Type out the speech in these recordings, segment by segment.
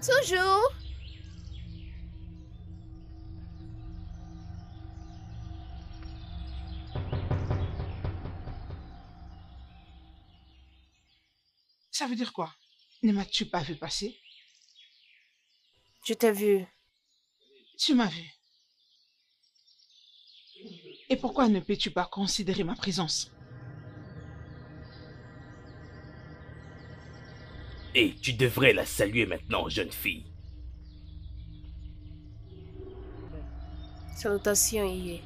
Toujours. Ça veut dire quoi? Ne m'as-tu pas vu passer? Je t'ai vu. Tu m'as vu. Et pourquoi ne peux-tu pas considérer ma présence? Et tu devrais la saluer maintenant, jeune fille. Salutations, Iye.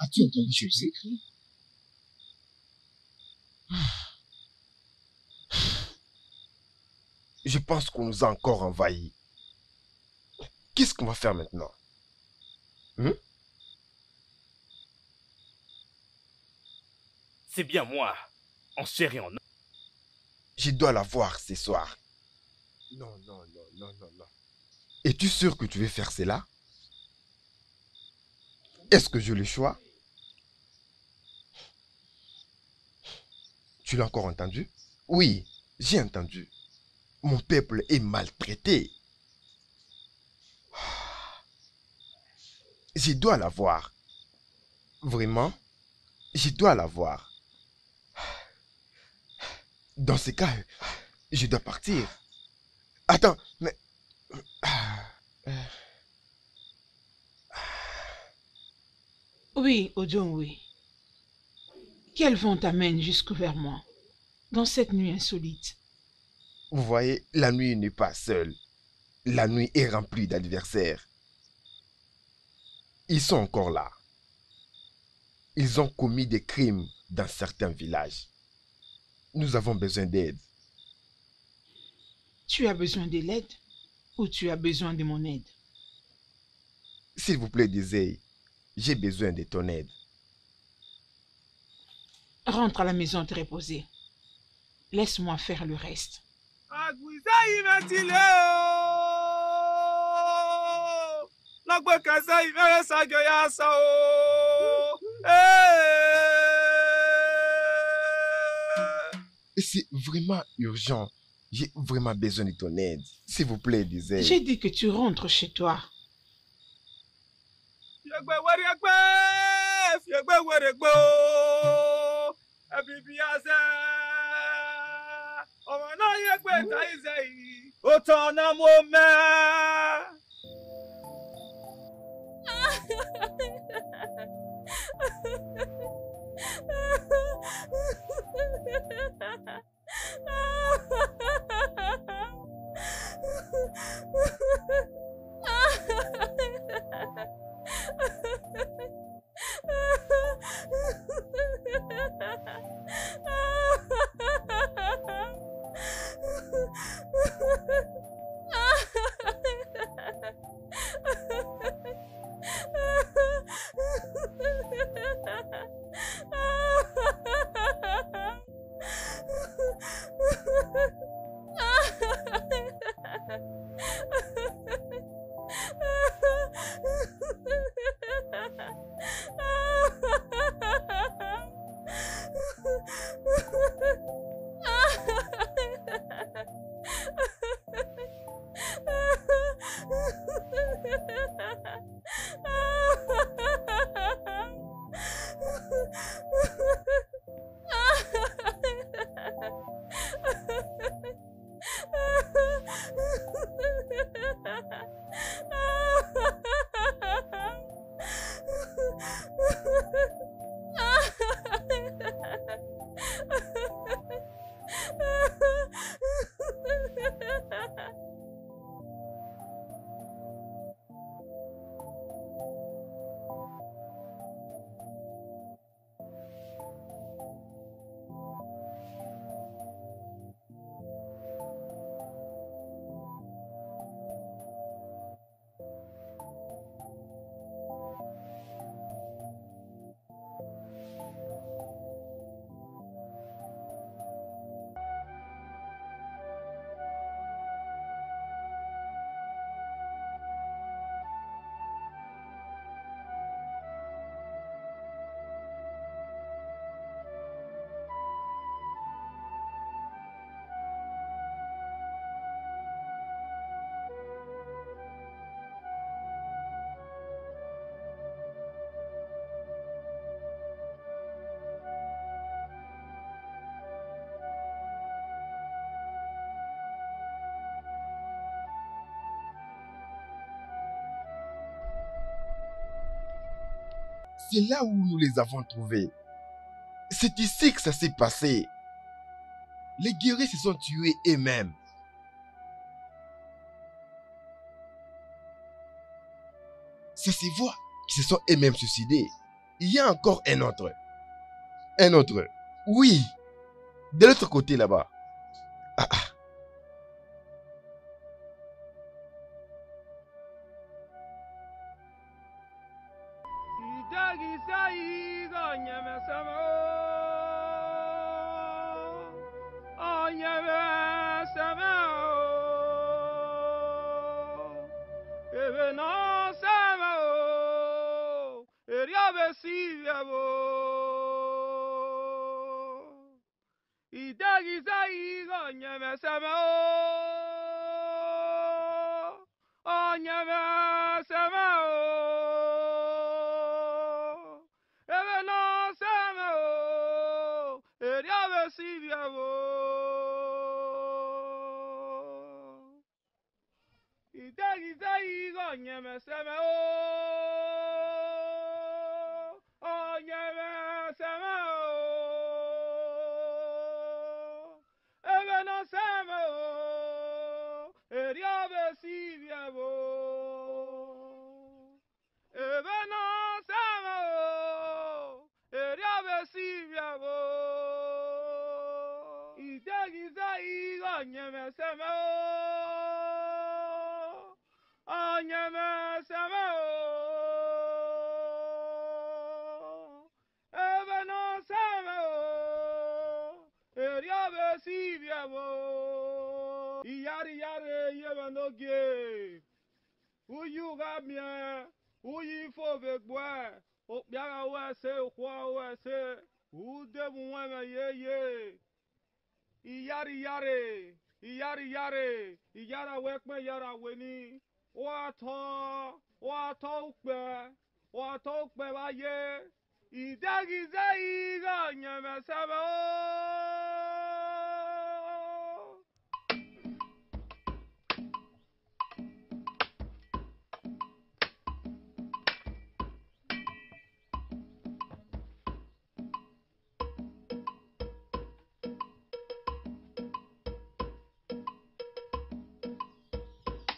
As-tu entendu ce que j'ai écrit? Je pense qu'on nous a encore envahis. Qu'est-ce qu'on va faire maintenant? C'est bien moi, en chair et en os. Je dois la voir ce soir. Non. Es-tu sûr que tu veux faire cela? Est-ce que j'ai le choix? Tu l'as encore entendu? Oui, j'ai entendu. Mon peuple est maltraité. Je dois la voir. Vraiment, je dois la voir. Dans ce cas, je dois partir. Attends, mais... Oui, Odon, oui. Quel vent t'amène jusque vers moi, dans cette nuit insolite? Vous voyez, la nuit n'est pas seule. La nuit est remplie d'adversaires. Ils sont encore là. Ils ont commis des crimes dans certains villages. Nous avons besoin d'aide. Tu as besoin de l'aide ou tu as besoin de mon aide? S'il vous plaît, Désey, j'ai besoin de ton aide. Rentre à la maison te reposer. Laisse-moi faire le reste. C'est vraiment urgent. J'ai vraiment besoin de ton aide. S'il vous plaît, Désey. J'ai dit que tu rentres chez toi. C'est là où nous les avons trouvés. C'est ici que ça s'est passé. Les guerriers se sont tués eux-mêmes. Ça se voit qu'ils se sont eux-mêmes suicidés. Il y a encore un autre. Un autre. Oui. De l'autre côté là-bas. Ah, ah.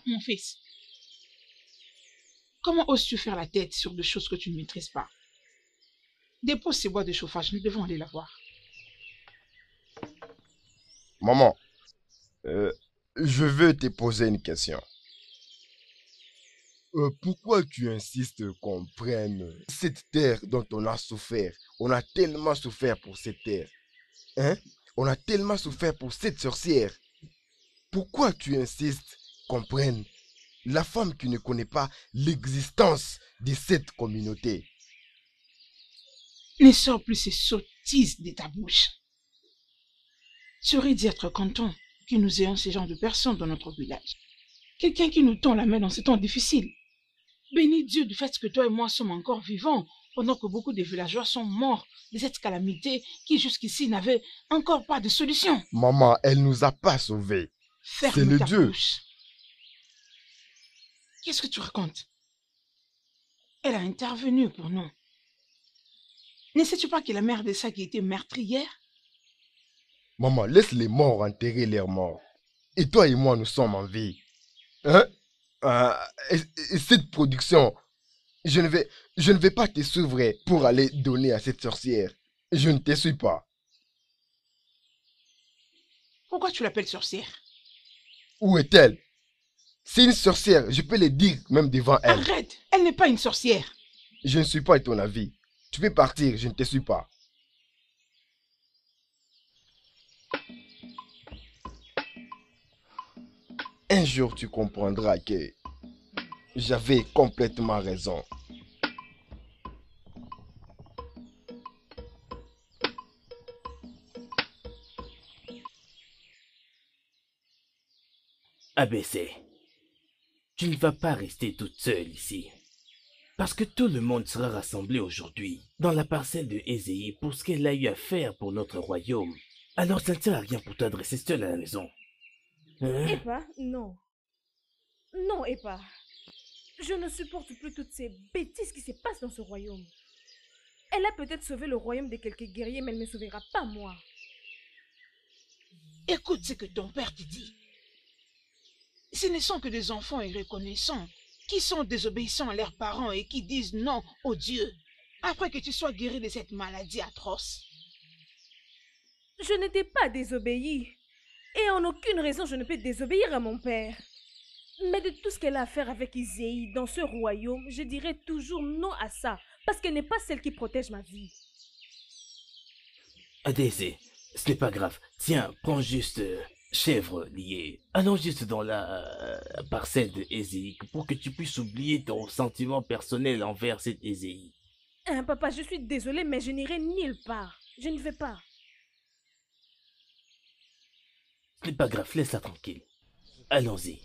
Mon fils, comment oses-tu faire la tête sur des choses que tu ne maîtrises pas? Dépose ces boîtes de chauffage, nous devons aller la voir. Maman, je veux te poser une question. Pourquoi tu insistes qu'on prenne cette terre dont on a souffert? On a tellement souffert pour cette terre. Hein? On a tellement souffert pour cette sorcière. Pourquoi tu insistes qu'on prenne la femme qui ne connaît pas l'existence de cette communauté? Ne sors plus ces sottises de ta bouche. Tu aurais dû être content que nous ayons ce genre de personnes dans notre village. Quelqu'un qui nous tend la main dans ces temps difficiles. Bénis Dieu du fait que toi et moi sommes encore vivants, pendant que beaucoup de villageois sont morts de cette calamité qui jusqu'ici n'avait encore pas de solution. Maman, elle nous a pas sauvés. C'est le Ferme ta Dieu. bouche. Qu'est-ce que tu racontes? Elle a intervenu pour nous. Ne sais-tu pas que la mère de ça qui était meurtrière? Maman, laisse les morts enterrer leurs morts. Et toi et moi, nous sommes en vie. Hein? Et cette production, je ne vais pas te suivre pour aller donner à cette sorcière. Je ne te suis pas. Pourquoi tu l'appelles sorcière? Où est-elle? C'est une sorcière, je peux le dire même devant elle. Arrête, elle n'est pas une sorcière. Je ne suis pas de ton avis. Tu peux partir, je ne te suis pas. Un jour, tu comprendras que j'avais complètement raison. ABC, tu ne vas pas rester toute seule ici. Parce que tout le monde sera rassemblé aujourd'hui dans la parcelle de Ézéie pour ce qu'elle a eu à faire pour notre royaume. Alors ça ne sert à rien pour toi de rester seule à la maison. Hein? Epa, non. Non, Epa. Je ne supporte plus toutes ces bêtises qui se passent dans ce royaume. Elle a peut-être sauvé le royaume de quelques guerriers, mais elle ne sauvera pas moi. Écoute ce que ton père te dit. Ce ne sont que des enfants irreconnaissants qui sont désobéissants à leurs parents et qui disent non au Dieu après que tu sois guéri de cette maladie atroce. Je n'étais pas désobéie. Et en aucune raison je ne peux désobéir à mon père. Mais de tout ce qu'elle a à faire avec Izei dans ce royaume, je dirais toujours non à ça, parce qu'elle n'est pas celle qui protège ma vie. Daisy, ce n'est pas grave. Tiens, prends juste chèvre liée. Allons juste dans la parcelle de Ezei pour que tu puisses oublier ton sentiment personnel envers cette Ezei. Hein, papa, je suis désolée, mais je n'irai nulle part. Je ne vais pas. Ce n'est pas grave, laisse-la tranquille. Allons-y.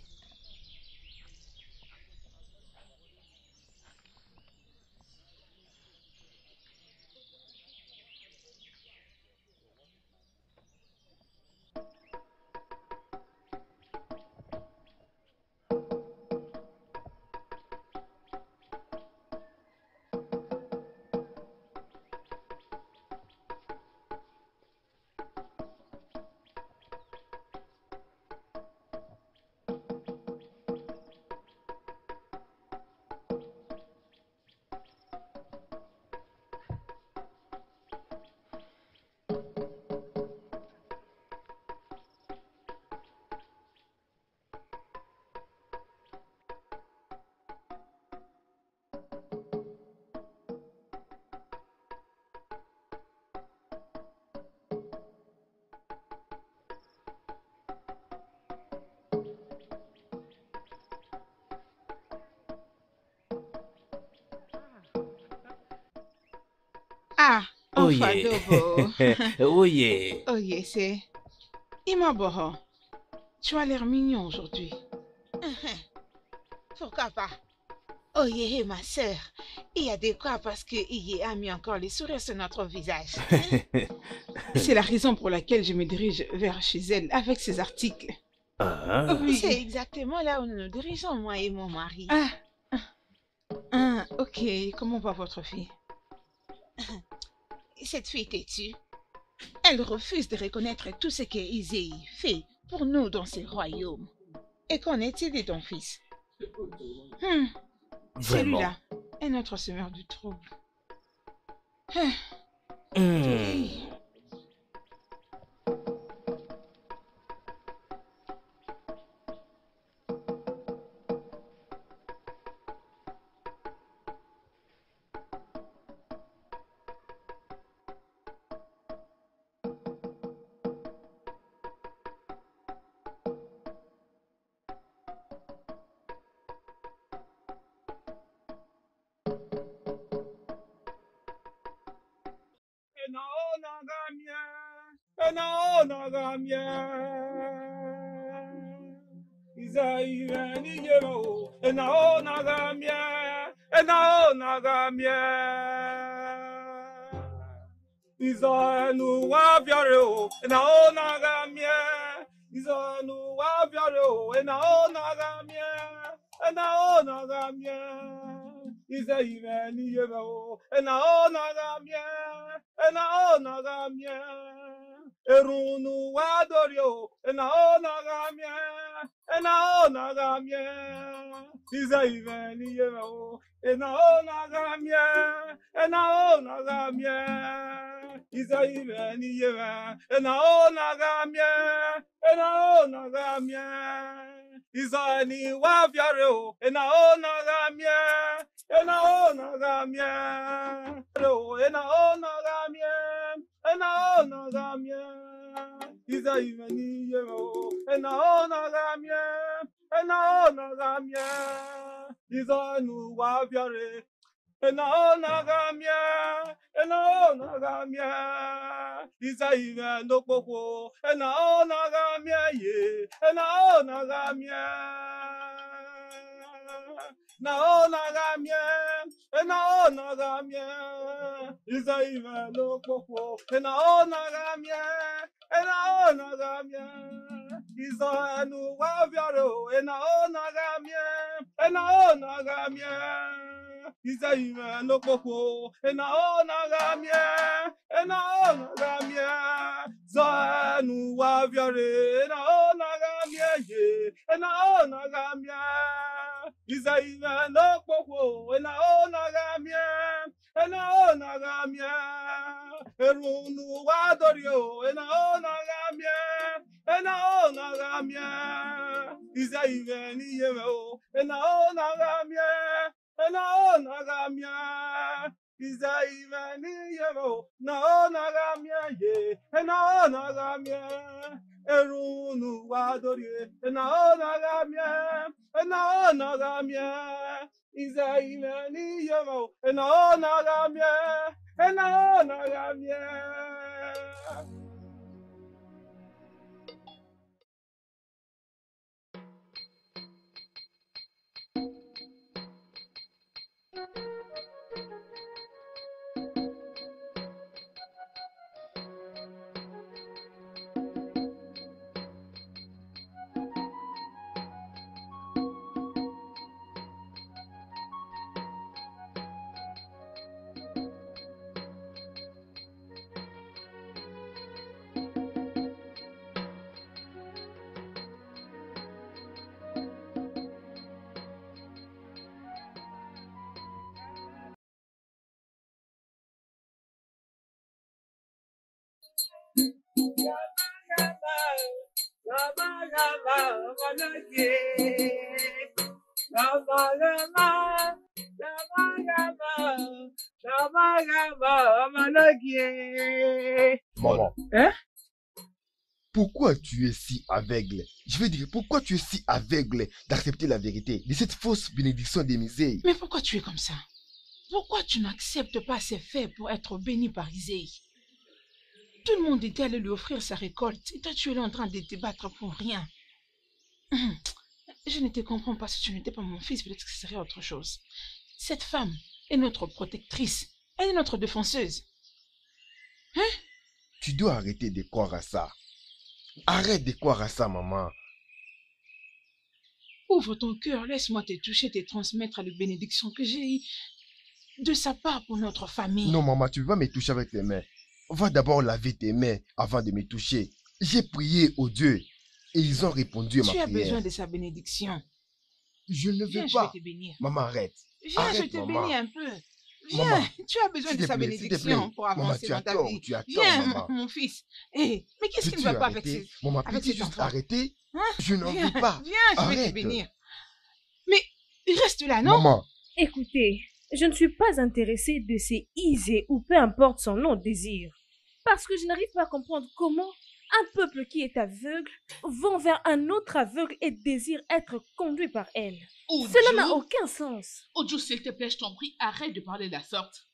Ah, Oh enfin yeah. Dobo. Oh yeah. Oh yeah, c'est Imaboro. Tu as l'air mignon aujourd'hui. Pourquoi pas? Oh yeah, ma sœur. Il y a de quoi parce que Iye a mis encore les sourires sur notre visage. C'est la raison pour laquelle je me dirige vers chez elle avec ces articles. Ah. Oui. C'est exactement là où nous nous dirigeons, moi et mon mari. Ok. Comment va votre fille? Cette fille têtue, elle refuse de reconnaître tout ce que Izei fait pour nous dans ce royaume. Et qu'en est-il de ton fils? Vraiment. Celui-là est notre semeur du trouble. Hmm. Isaime no koko, ena ona gamie, ena ona gamie. Zanu waviare, ena ona gamie ye, ena ona gamie. Isaime no koko, ena ona gamie, ena ona gamie. Erunu wadorio, ena ona gamie, ena ona gamie. Isaime ni yemeo, ena ona gamie. Na nagamia Isaime ni yemo na nagamia ye na nagamia Erunu wadorie na nagamia Isaime ni yemo na nagamia Maman, Hein? pourquoi tu es si aveugle? Je veux dire, pourquoi tu es si aveugle d'accepter la vérité de cette fausse bénédiction des misères? Mais pourquoi tu es comme ça? Pourquoi tu n'acceptes pas ces faits pour être béni par Isaïe? Tout le monde était allé lui offrir sa récolte et toi tu es là en train de te battre pour rien. Je ne te comprends pas. Si tu n'étais pas mon fils, peut-être que ce serait autre chose. Cette femme est notre protectrice. Elle est notre défenseuse. Hein? Tu dois arrêter de croire à ça. Arrête de croire à ça, maman. Ouvre ton cœur, laisse-moi te toucher, te transmettre les bénédictions que j'ai eues de sa part pour notre famille. Non, maman, tu ne peux pas me toucher avec tes mains. Va d'abord laver tes mains avant de me toucher. J'ai prié aux dieux et ils ont répondu à ma Tu as prière. besoin de sa bénédiction. Je ne veux Viens, je pas. vais te bénir. Maman, arrête. Viens, Arrête, je te maman. bénis un peu. Viens, Maman, tu as besoin s'il de te sa plaît, s'il te bénédiction plaît. pour Maman, avancer tu as dans ta tort, vie. tu as tort, Viens, maman. mon fils. Eh, mais qu'est-ce qui ne Peux-tu va pas avec arrêter? ces... Maman, avec peux-tu cet juste enfant? arrêter? Hein? Je n'en Viens, veux pas. viens, je vais te Arrête. bénir. Mais reste là, non? Maman, Écoutez, je ne suis pas intéressée de ces Isé ou peu importe son nom désir. Parce que je n'arrive pas à comprendre comment un peuple qui est aveugle va vers un autre aveugle et désire être conduit par elle. Cela n'a aucun sens. Ojo, s'il te plaît, je t'en prie, arrête de parler de la sorte.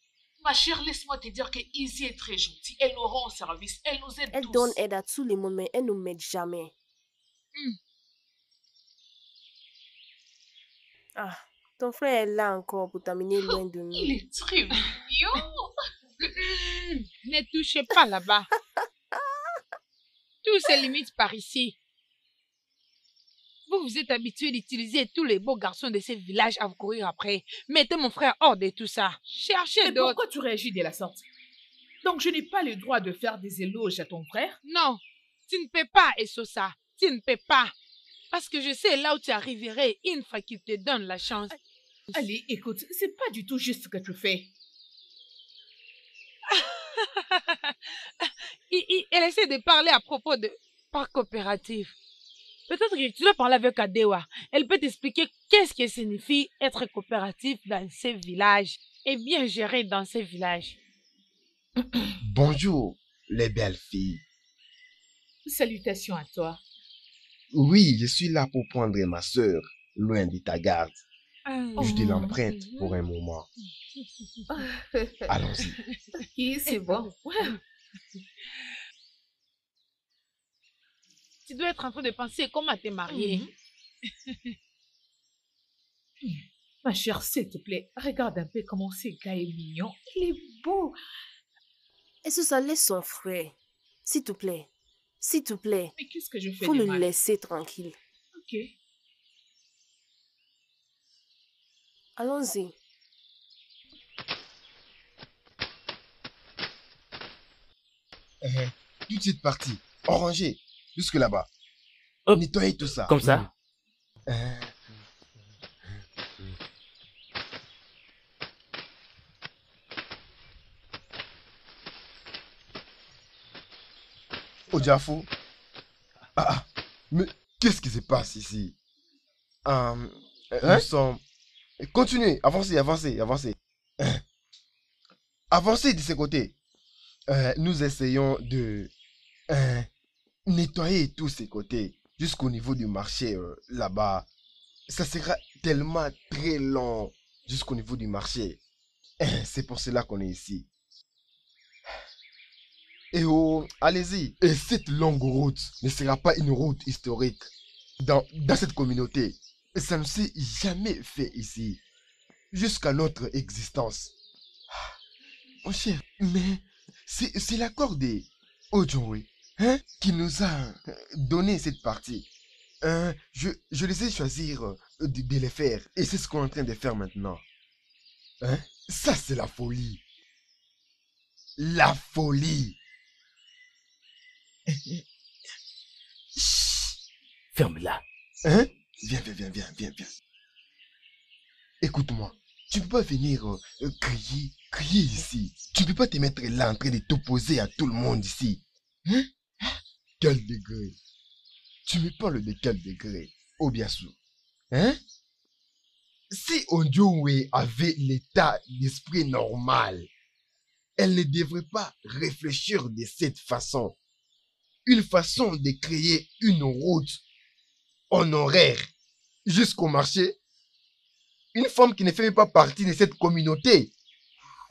Ma chère, laisse-moi te dire que Izzy est très gentille. Elle nous rend service, elle nous aide Elle tous. donne aide à tous les moments, mais elle ne m'aide jamais. Ah, ton frère est là encore pour t'amener loin de nous. Il est très mignon. Ne touchez pas là-bas. Tout se limite par ici. Vous vous êtes habitué d'utiliser tous les beaux garçons de ces villages à vous courir après. Mettez mon frère hors de tout ça. Cherchez Mais d'autres. pourquoi tu réagis de la sorte? Donc je n'ai pas le droit de faire des éloges à ton frère? Non, tu ne peux pas, Essosa. Tu ne peux pas. Parce que je sais là où tu arriverais une fois qu'il te donne la chance. Allez, écoute, c'est pas du tout juste ce que tu fais. Elle essaie de parler à propos de parc coopératif. Peut-être que tu dois parler avec Adewa. Elle peut t'expliquer qu'est-ce que signifie être coopératif dans ces villages et bien gérer dans ces villages. bonjour, les belles filles. Salutations à toi. Oui, je suis là pour prendre ma sœur, loin de ta garde. Je te l'emprunte pour un moment. Allons-y. Ok, c'est bon. Tu dois être en train de penser comment te marier. Ma chère, s'il te plaît, regarde un peu comment ce gars est mignon. Il est beau. Est-ce que ça laisse son frère? S'il te plaît. S'il te plaît. Mais qu'est-ce que je fais Faut de le mal? laisser tranquille. Ok. Allons-y. Toute cette partie, orangée, jusque là-bas. Hop. Nettoyer tout ça. Comme ça? Euh, Odiafo. Mais qu'est-ce qui se passe ici? Nous sommes... Continuez, avancez, avancez, avancez. Avancez de ce côté. Nous essayons de nettoyer tous ces côtés jusqu'au niveau du marché là-bas. Ça sera tellement très long jusqu'au niveau du marché. C'est pour cela qu'on est ici. Et oh, allez-y. Et cette longue route ne sera pas une route historique dans cette communauté. Ça ne s'est jamais fait ici jusqu'à notre existence. Mon cher, mais c'est l'accord des Ojoué qui nous a donné cette partie. Je les ai choisir de les faire. Et c'est ce qu'on est en train de faire maintenant. Ça, c'est la folie. La folie. Ferme-la. Viens. Écoute-moi. Tu ne peux pas venir crier ici. Tu ne peux pas te mettre là en train de t'opposer à tout le monde ici. Quel degré? Tu me parles de quel degré, Obiasu? Si Ondjowe avait l'état d'esprit normal, elle ne devrait pas réfléchir de cette façon. Une façon de créer une route honoraire jusqu'au marché. Une femme qui ne fait même pas partie de cette communauté.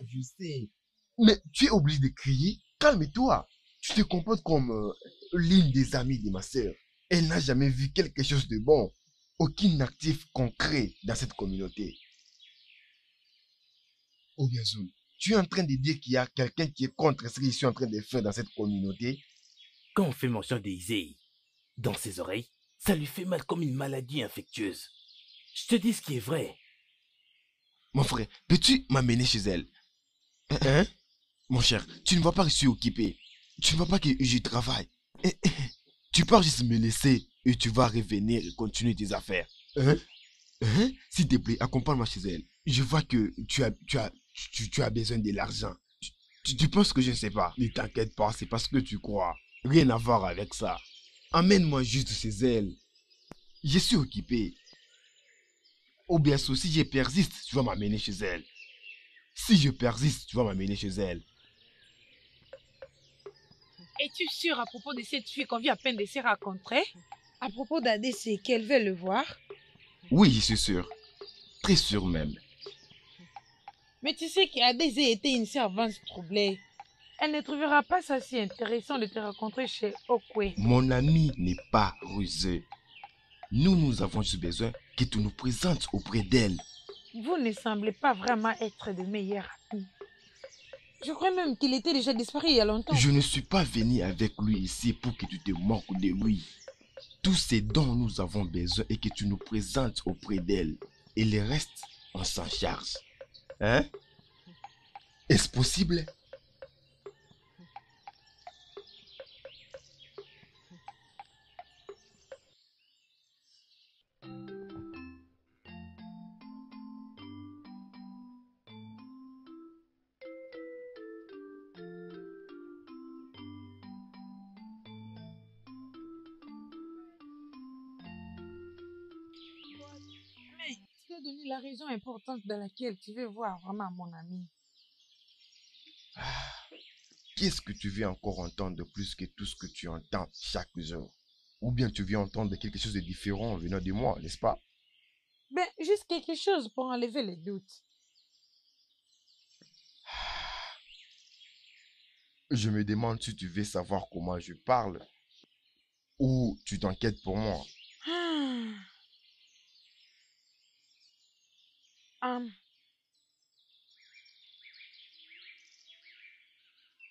Je sais. Mais tu es obligé de crier. Calme-toi. Tu te comportes comme l'une des amies de ma sœur. Elle n'a jamais vu quelque chose de bon. Aucun actif concret dans cette communauté. Obiazul, tu es en train de dire qu'il y a quelqu'un qui est contre ce que je suis en train de faire dans cette communauté? Quand on fait mention d'Isei dans ses oreilles, ça lui fait mal comme une maladie infectieuse. Je te dis ce qui est vrai. Mon frère, peux-tu m'amener chez elle? Mon cher, tu ne vois pas que je suis occupé. Tu ne vois pas que je travaille. Tu peux juste me laisser et tu vas revenir et continuer tes affaires. S'il te plaît, accompagne-moi chez elle. Je vois que tu as besoin de l'argent. Tu penses que je ne sais pas? Ne t'inquiète pas, c'est parce que tu crois. Rien à voir avec ça. Amène-moi juste chez elle. Je suis occupé. Ou bien si je persiste, tu vas m'amener chez elle. Si je persiste, tu vas m'amener chez elle. Es-tu sûr à propos de cette fille qu'on vient à peine de se rencontrer? À propos d'ADC, qu'elle veut le voir? Oui, je suis sûr. Très sûr même. Mais tu sais qu'ADC était une servante troublée. Elle ne trouvera pas ça si intéressant de te rencontrer chez Okwe. Mon ami n'est pas rusé. Nous avons juste besoin que tu nous présentes auprès d'elle. Vous ne semblez pas vraiment être de meilleurs amis. Je crois même qu'il était déjà disparu il y a longtemps. Je ne suis pas venu avec lui ici pour que tu te moques de lui. Tout ce dont nous avons besoin est que tu nous présentes auprès d'elle. Et le reste, on s'en charge. Est-ce possible? Mais tu t'es donné la raison importante dans laquelle tu veux voir vraiment mon ami. Qu'est-ce que tu veux encore entendre de plus que tout ce que tu entends chaque jour? Ou bien tu veux entendre quelque chose de différent venant de moi, n'est-ce pas? Ben, juste quelque chose pour enlever les doutes. Je me demande si tu veux savoir comment je parle ou tu t'inquiètes pour moi.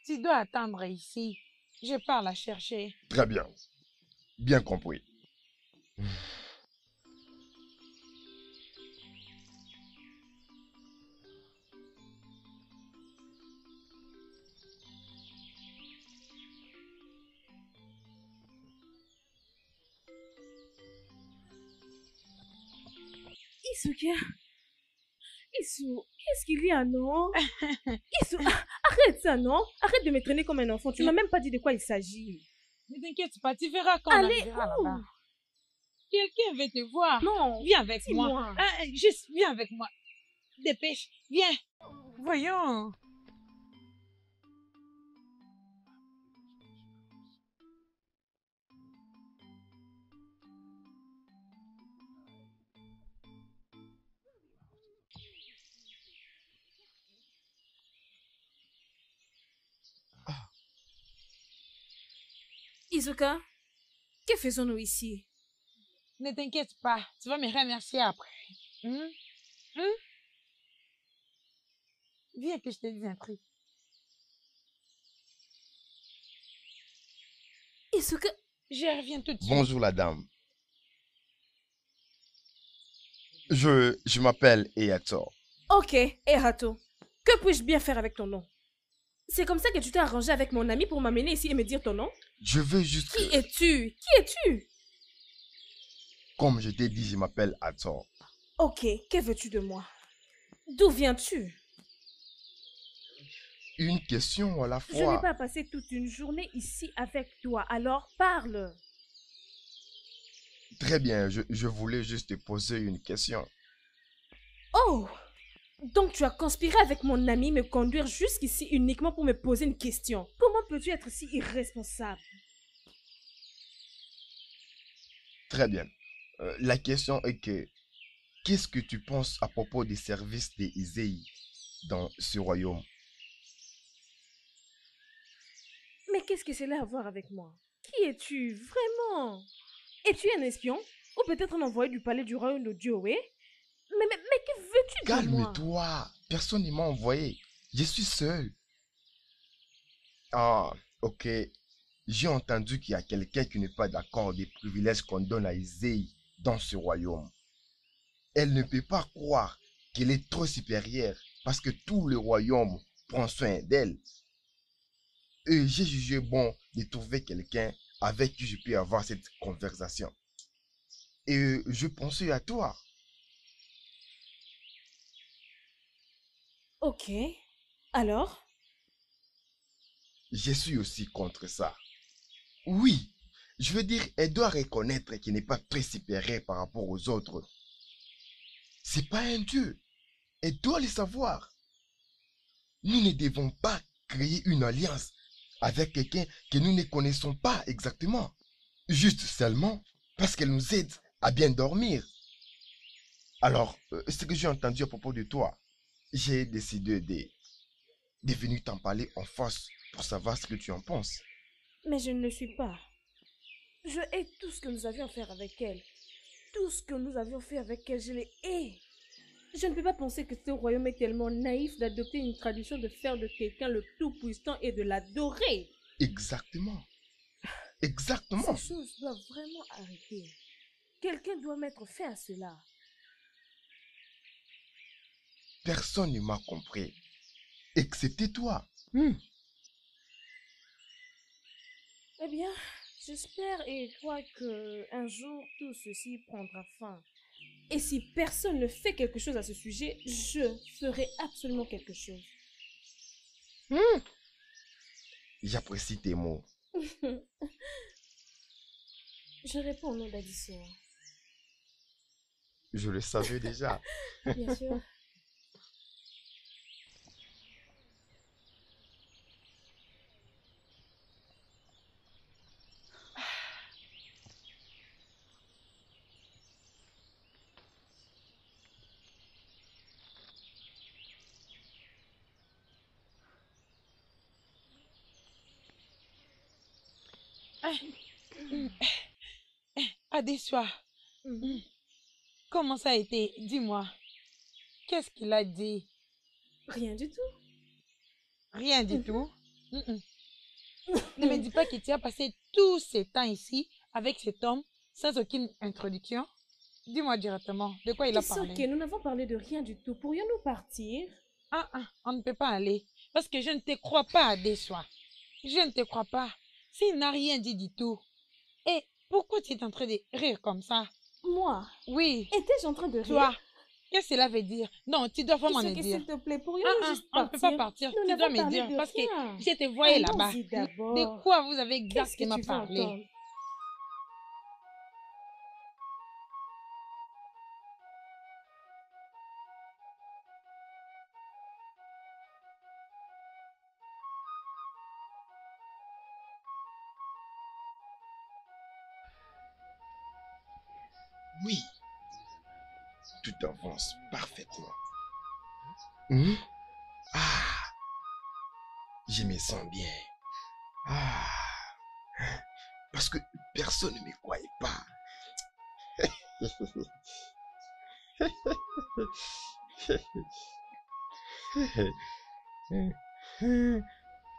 Tu dois attendre ici. Je pars la chercher. Très bien. Bien compris. Isuka, qu'est-ce qu'il y a, non? Arrête ça, non? Arrête de me traîner comme un enfant. Tu m'as même pas dit de quoi il s'agit. Ne t'inquiète pas, tu verras quand on Allez, arrivera là-bas. Quelqu'un veut te voir. Non, Viens avec moi. dis-moi. Ah, juste, viens avec moi. Dépêche, viens. Voyons. Izuka, que faisons-nous ici? Ne t'inquiète pas, tu vas me remercier après. Viens que je te dise un truc. Izuka, Je reviens tout de suite. Bonjour la dame. Je m'appelle Eyator. ok, Erato, que puis-je bien faire avec ton nom? C'est comme ça que tu t'es arrangé avec mon ami pour m'amener ici et me dire ton nom? Je veux juste Qui que, es-tu? Qui es-tu? comme je t'ai dit, je m'appelle Hathor. Ok, que veux-tu de moi? D'où viens-tu? Une question à la Je n'ai fois. pas passé toute une journée ici avec toi, alors parle. Très bien, je voulais juste te poser une question. Oh! Donc tu as conspiré avec mon ami me conduire jusqu'ici uniquement pour me poser une question. Comment peux-tu être si irresponsable? Très bien. La question est que, qu'est-ce que tu penses à propos des services des Izei dans ce royaume? Mais qu'est-ce que cela a à voir avec moi? Qui es-tu, vraiment? Es-tu un espion? Ou peut-être un envoyé du palais du royaume de Dioé? Mais que veux-tu de moi? Calme-toi, personne ne m'a envoyé. Je suis seul. Ah, ok. J'ai entendu qu'il y a quelqu'un qui n'est pas d'accord des privilèges qu'on donne à Izei dans ce royaume. Elle ne peut pas croire qu'elle est trop supérieure parce que tout le royaume prend soin d'elle. Et j'ai jugé bon de trouver quelqu'un avec qui je peux avoir cette conversation. Et je pensais à toi. Ok. Alors? Je suis aussi contre ça. Oui, je veux dire, elle doit reconnaître qu'elle n'est pas très supérieure par rapport aux autres. C'est pas un dieu. Elle doit le savoir. Nous ne devons pas créer une alliance avec quelqu'un que nous ne connaissons pas exactement. Juste seulement parce qu'elle nous aide à bien dormir. Alors, ce que j'ai entendu à propos de toi, j'ai décidé de venir t'en parler en face pour savoir ce que tu en penses. Mais je ne le suis pas. Je hais tout ce que nous avions fait avec elle. Tout ce que nous avions fait avec elle, je les hais. Je ne peux pas penser que ce royaume est tellement naïf d'adopter une tradition de faire de quelqu'un le tout-puissant et de l'adorer. Exactement. Exactement. Ces choses doivent vraiment arrêter. Quelqu'un doit mettre fin à cela. Personne ne m'a compris, excepté toi. Eh bien, j'espère et crois que un jour tout ceci prendra fin. Et si personne ne fait quelque chose à ce sujet, je ferai absolument quelque chose. J'apprécie tes mots. Je réponds au nom d'Addition. Je le savais déjà. Bien sûr. Adesua, comment ça a été? Dis-moi. Qu'est-ce qu'il a dit? Rien du tout. Rien du tout. Ne me dis pas que tu as passé tous ces temps ici avec cet homme sans aucune introduction. Dis-moi directement de quoi il a parlé. Que nous n'avons parlé de rien du tout. Pourrions-nous partir? On ne peut pas aller parce que je ne te crois pas, Adesua. Je ne te crois pas. S'il n'a rien dit du tout. Et pourquoi tu es en train de rire comme ça? Moi? Oui. Étais-je en train de rire? Toi, Qu'est-ce que cela veut dire? Non, tu dois vraiment me Kiseki, dire. s'il te plaît, pourrions-nous juste On ne peut pas partir? partir. Nous Tu dois n'avons me parlé dire de parce que rien. je te voyais là-bas. Allons-y d'abord. De quoi vous avez Qu'est-ce que exactement tu veux parlé? entendre? Oui, tout avance parfaitement. Hmm? Ah, je me sens bien. Ah, parce que personne ne me croyait pas.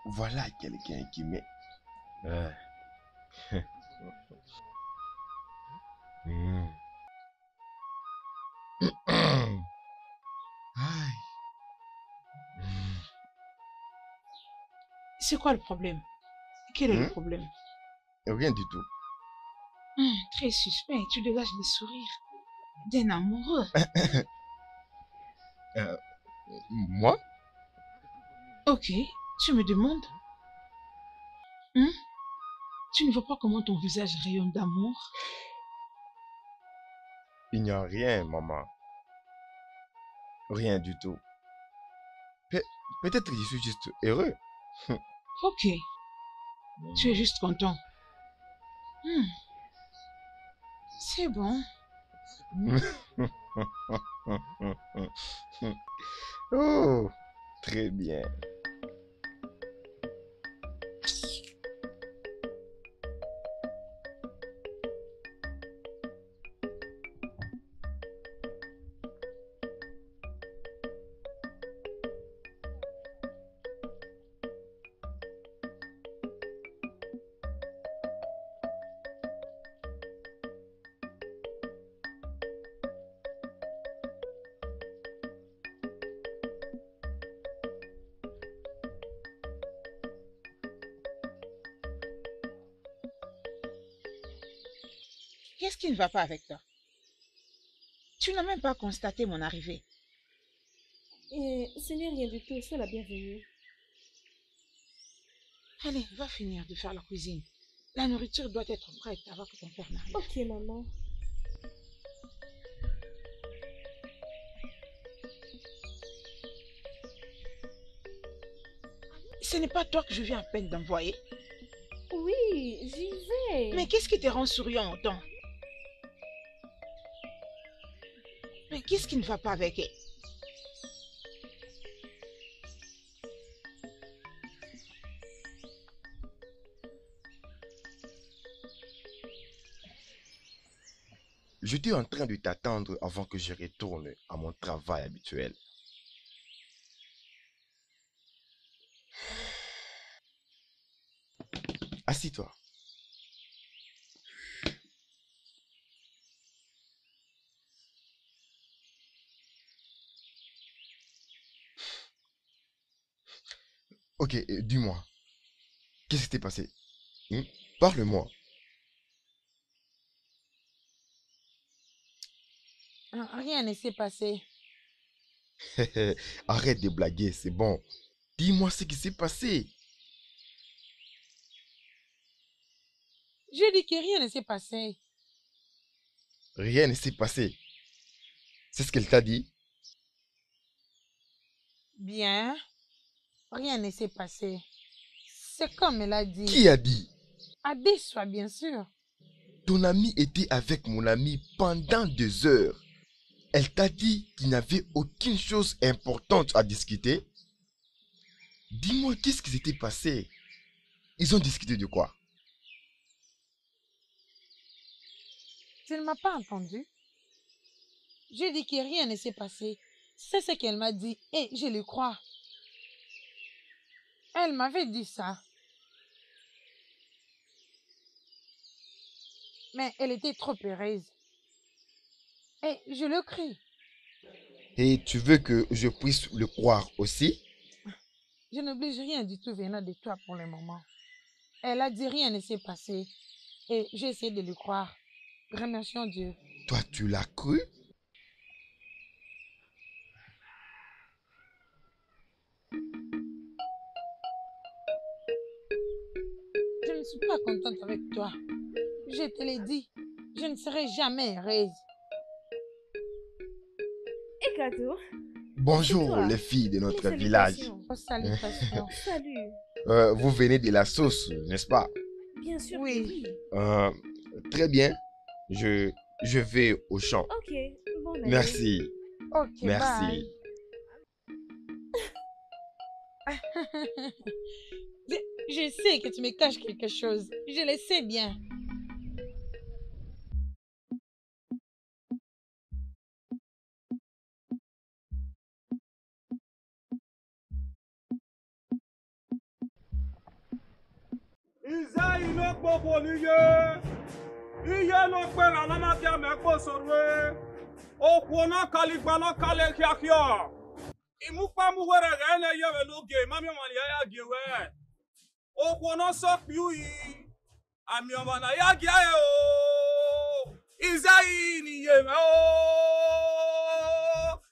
Voilà quelqu'un qui m'est... Ah. Hmm. Aïe. Hmm. C'est quoi le problème? Quel est le Hmm? problème? Rien du tout. Très suspect, tu dégages le sourire d'un amoureux. Moi? Ok, tu me demandes? Hein? Tu ne vois pas comment ton visage rayonne d'amour? Il n'y a rien, maman. Rien du tout. Peut-être que je suis juste heureux. Ok, tu es juste content. C'est bon. Oh, très bien. Qu'est-ce qui ne va pas avec toi? Tu n'as même pas constaté mon arrivée. Ce n'est rien du tout, sois la bienvenue. Allez, va finir de faire la cuisine. La nourriture doit être prête avant que ton père n'arrive. Ok, maman. Ce n'est pas toi que je viens à peine d'envoyer. Oui, j'y vais. Mais qu'est-ce qui te rend souriant autant? Mais qu'est-ce qui ne va pas avec elle? J'étais en train de t'attendre avant que je retourne à mon travail habituel. Assis-toi. Ok, dis-moi, qu'est-ce qui s'est passé? Parle-moi. Rien ne s'est passé. Arrête de blaguer, c'est bon. Dis-moi ce qui s'est passé. J'ai dit que rien ne s'est passé. Rien ne s'est passé. C'est ce qu'elle t'a dit? Bien, rien ne s'est passé. C'est comme elle a dit. Qui a dit? Adeswa, bien sûr. Ton ami était avec mon ami pendant 2 heures. Elle t'a dit qu'il n'y avait aucune chose importante à discuter. Dis-moi, qu'est-ce qui s'était passé? Ils ont discuté de quoi? Tu ne m'as pas entendu. J'ai dit que rien ne s'est passé. C'est ce qu'elle m'a dit et je le crois. Elle m'avait dit ça. Mais elle était trop heureuse. Et je le crie. Et tu veux que je puisse le croire aussi? Je n'oblige rien du tout venant de toi pour le moment. Elle a dit rien ne s'est passé. Et j'ai essayé de le croire. Remercions Dieu. Toi, tu l'as cru? suis pas contente avec toi. Je te l'ai dit, je ne serai jamais heureuse. Et cadeau? Bonjour toi. les filles de notre Les village. salutations. Oh, salutations. Salut. Vous venez de la sauce, n'est-ce pas? Bien sûr que Oui. oui. Très bien. Je vais au champ. Ok, bon allez. Merci. Ok, Merci. bye. Je sais que tu me caches quelque chose. Je le sais bien. Isaí ló pòpò níye. Iye ló pẹ́ lànà náà kí a mẹ́kọ̀ sọ̀rọ̀. Òkú náà kálígbà náà kálẹ̀ kíákíá. Ìmúpamúwẹ̀rẹ̀ rẹ̀ ẹ̀ yẹ̀ wẹ̀ lóge, mami ọmọ nìyẹn yà gé wẹ̀. Òkú náà sọ píú yìí. Àmì ọmọ náà yà gé ẹ̀ o. Isaí níye mẹ́ o.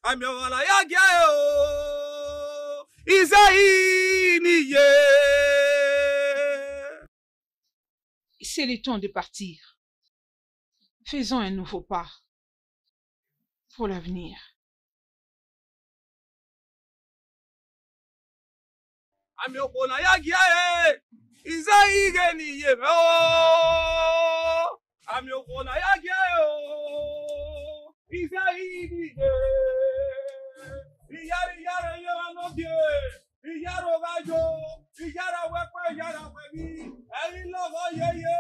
Àmì ọmọ náà yà gé ẹ̀ o. Isaí níye. C'est le temps de partir. Faisons un nouveau pas pour l'avenir. Ami okona ya giae, Isaí geniye me o. Ami okona ya giae o, Isaí niye. Iyari no die, iyaro gajo, iyara wepe, iyara webi, eri logo yeye.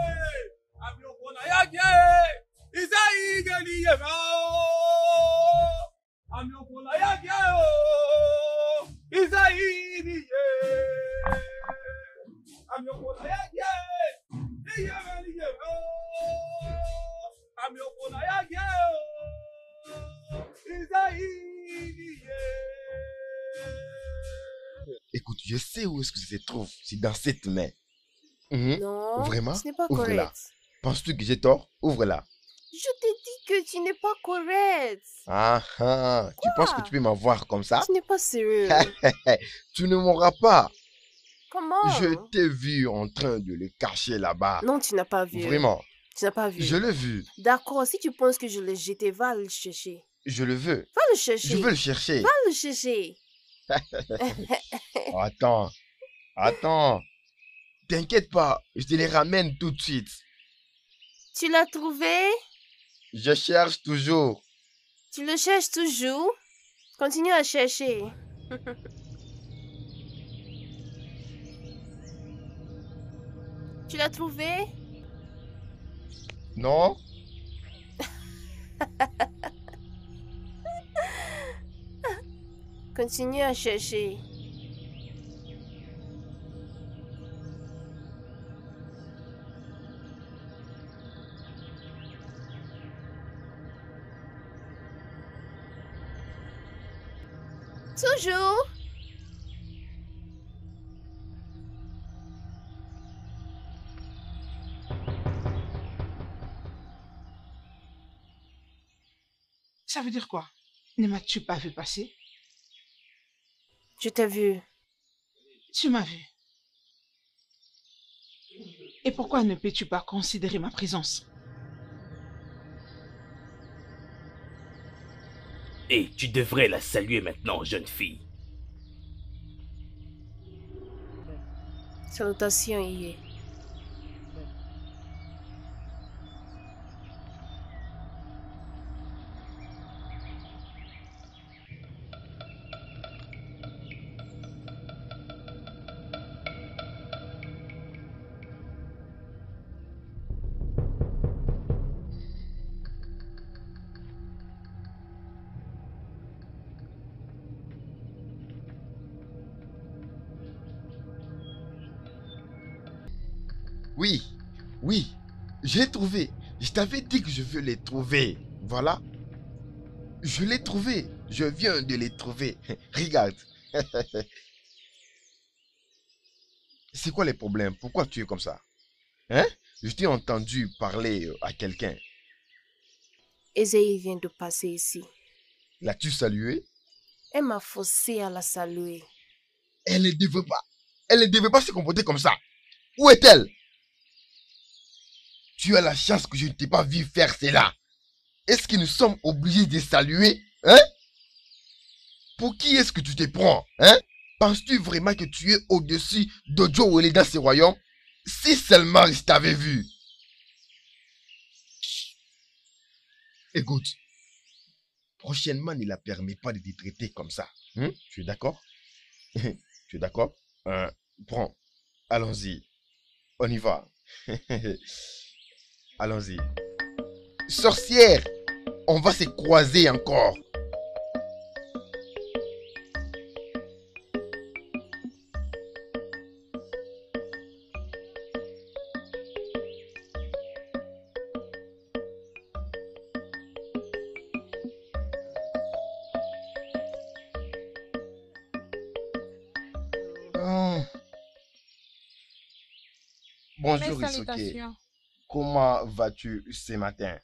Ami okona ya giae, Isaí geniye me o. Ami okona ya giae o, Isaí niye. I'm your boy, I'm your Écoute, je sais où est-ce que ça se trouve. C'est dans cette main. Mhm. Non, Vraiment? ce n'est pas Ouvre-la. correct. Penses-tu que j'ai tort? Ouvre-la. Je t'ai dit que tu n'es pas correct. Ah ah. Tu penses que tu peux m'avoir comme ça? Ce n'est pas sérieux. Tu ne m'auras pas. Comment? Je t'ai vu en train de le cacher là-bas. Non, tu n'as pas vu. Vraiment. Tu n'as pas vu. Je l'ai vu. D'accord, si tu penses que je l'ai jeté, va le chercher. Je le veux. Va le chercher. Je veux le chercher. Va le chercher. Attends. Attends. T'inquiète pas. Je te les ramène tout de suite. Tu l'as trouvé? Je cherche toujours. Tu le cherches toujours? Continue à chercher. Tu l'as trouvé? Non? Continue à chercher. Toujours. Ça veut dire quoi? Ne m'as-tu pas vu passer? Je t'ai vu. Tu m'as vu. Et pourquoi ne peux-tu pas considérer ma présence? Et tu devrais la saluer maintenant, jeune fille. Salutations, Iye. Oui, oui, j'ai trouvé. Je t'avais dit que je veux les trouver. Voilà. Je l'ai trouvé. Je viens de les trouver. Regarde. C'est quoi les problèmes? Pourquoi tu es comme ça? Hein? Je t'ai entendu parler à quelqu'un. Ezei vient de passer ici. L'as-tu salué? Elle m'a forcé à la saluer. Elle ne devait pas. Elle ne devait pas se comporter comme ça. Où est-elle? Tu as la chance que je ne t'ai pas vu faire cela. Est-ce que nous sommes obligés de saluer, hein? Pour qui est-ce que tu te prends, hein? Penses-tu vraiment que tu es au-dessus d'Ojo Wele dans ce royaume? Si seulement je t'avais vu. Écoute, prochainement ne la permets pas de te traiter comme ça. Hein? Tu es d'accord? Tu es d'accord? Prends, allons-y. On y va. Allons-y. Sorcière, on va se croiser encore. Bonjour Mes Isoke. salutations. Comment vas-tu ce matin?